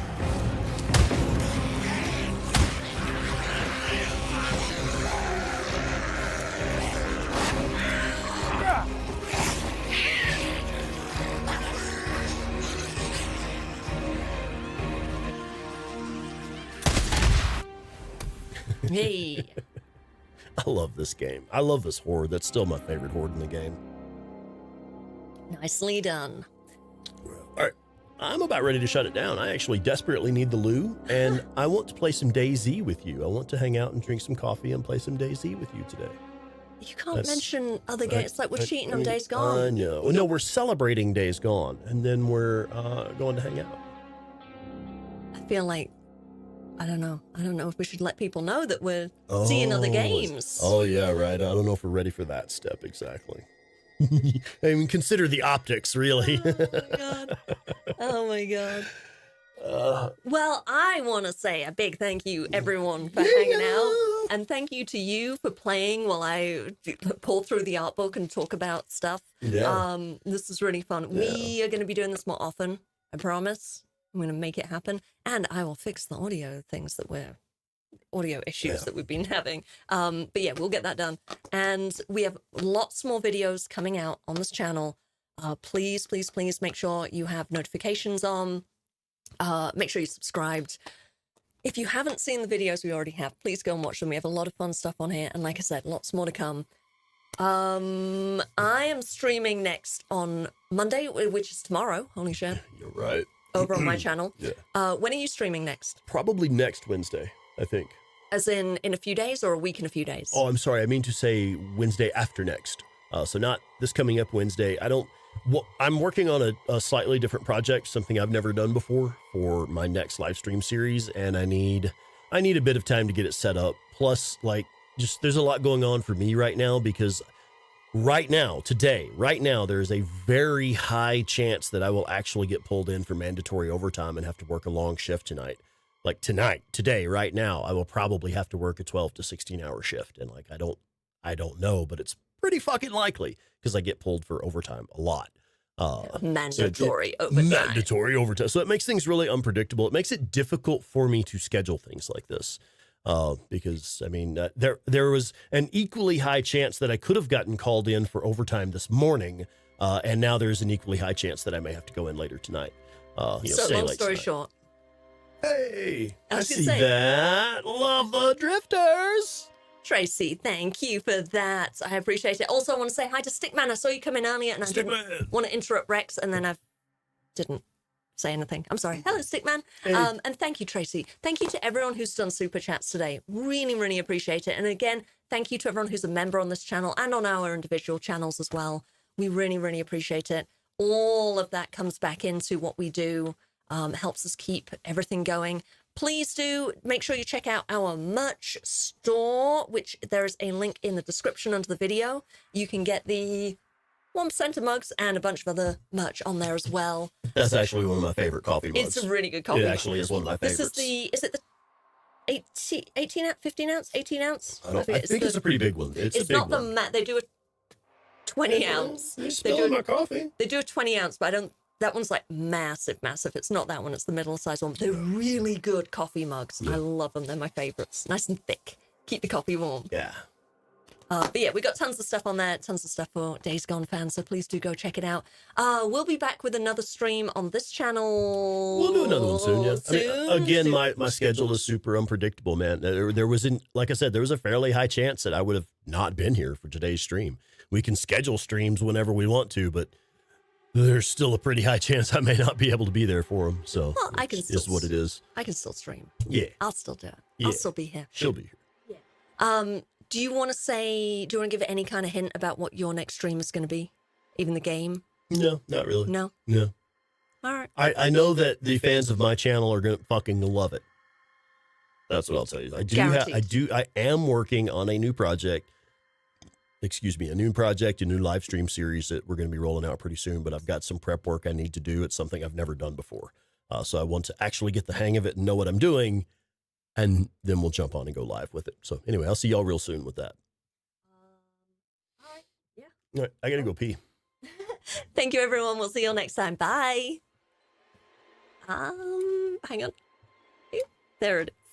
Hey. I love this game. I love this horde. That's still my favorite horde in the game. Nicely done. All right. I'm about ready to shut it down. I actually desperately need the loo, and I want to play some DayZ with you. I want to hang out and drink some coffee and play some DayZ with you today. You can't That's- mention other games. It's like we're cheating on mean, Days Gone. I know. Well, no, we're celebrating Days Gone, and then we're going to hang out. I feel like, I don't know if we should let people know that we're seeing other games. Oh, yeah, right. I don't know if we're ready for that step exactly. I mean, consider the optics, really. Oh my god. Oh my god. Well, I want to say a big thank you, everyone, for hanging out. And thank you to you for playing while I pull through the art book and talk about stuff. Yeah. This is really fun. Yeah. We are going to be doing this more often. I promise. I'm going to make it happen. And I will fix the audio things audio issues that we've been having. But yeah, we'll get that done. And we have lots more videos coming out on this channel. Please, please, please make sure you have notifications on. Make sure you're subscribed. If you haven't seen the videos we already have, please go and watch them. We have a lot of fun stuff on here. And like I said, lots more to come. I am streaming next on Monday, which is tomorrow. Holy shit. You're right. Over on my channel. Yeah. When are you streaming next? Probably next Wednesday, I think. As in a few days or a week in a few days? Oh, I'm sorry. I mean to say Wednesday after next. So not this coming up Wednesday. I'm working on a slightly different project, something I've never done before for my next live stream series. And I need a bit of time to get it set up. Plus, there's a lot going on for me right now because right now, there's a very high chance that I will actually get pulled in for mandatory overtime and have to work a long shift tonight. Like today, right now, I will probably have to work a 12 to 16 hour shift. And I don't know, but it's pretty fucking likely because I get pulled for overtime a lot. Mandatory overtime. Mandatory overtime. So it makes things really unpredictable. It makes it difficult for me to schedule things like this. Because I mean, there was an equally high chance that I could have gotten called in for overtime this morning. And now there's an equally high chance that I may have to go in later tonight. So long story short. Hey, I was gonna see say- that. Love the drifters. Tracy, thank you for that. I appreciate it. Also, I want to say hi to Stickman. I saw you come in earlier and I didn't Stickman. want to interrupt Rex, and then I didn't say anything. I'm sorry. Hello, Stickman. Hey. And thank you, Tracy. Thank you to everyone who's done super chats today. Really, really appreciate it. And again, thank you to everyone who's a member on this channel and on our individual channels as well. We really, really appreciate it. All of that comes back into what we do, helps us keep everything going. Please do make sure you check out our merch store, which there is a link in the description under the video. You can get the 1% mugs and a bunch of other merch on there as well. That's actually one of my favorite coffee mugs. It's a really good coffee It mug. actually is one of my favorites. Is it the 18 ounce, 15 ounce, 18 ounce? I think it's a pretty big one. It's a big not the one. they do a 20 ounce. You're spilling my coffee. They do a 20 ounce, but that one's like massive. It's not that one. It's the middle size one. But they're really good coffee mugs. Yeah. I love them. They're my favorites. Nice and thick. Keep the coffee warm. Yeah. But yeah, we got tons of stuff on there, tons of stuff for Days Gone fans, so please do go check it out. We'll be back with another stream on this channel. We'll do another one soon, yeah. Soon, I mean, again, soon. my schedule is super unpredictable, man. There was, like I said, there was a fairly high chance that I would have not been here for today's stream. We can schedule streams whenever we want to, but there's still a pretty high chance I may not be able to be there for them. So Well, I can still, is what it is. I can still stream. Yeah. I'll still do it. Yeah. I'll still be here. She'll be here. Do you want to give it any kind of hint about what your next stream is going to be? Even the game? No, not really. No? No. All right. I know that the fans of my channel are gonna fucking love it. That's what I'll tell you. I am working on a new project. Excuse me, a new live stream series that we're going to be rolling out pretty soon. But I've got some prep work I need to do. It's something I've never done before, so I want to actually get the hang of it and know what I'm doing, and then we'll jump on and go live with it. So anyway, I'll see y'all real soon with that. All right. Yeah. All right, I gotta go pee. Thank you, everyone. We'll see you all next time. Bye. Hang on. There it is.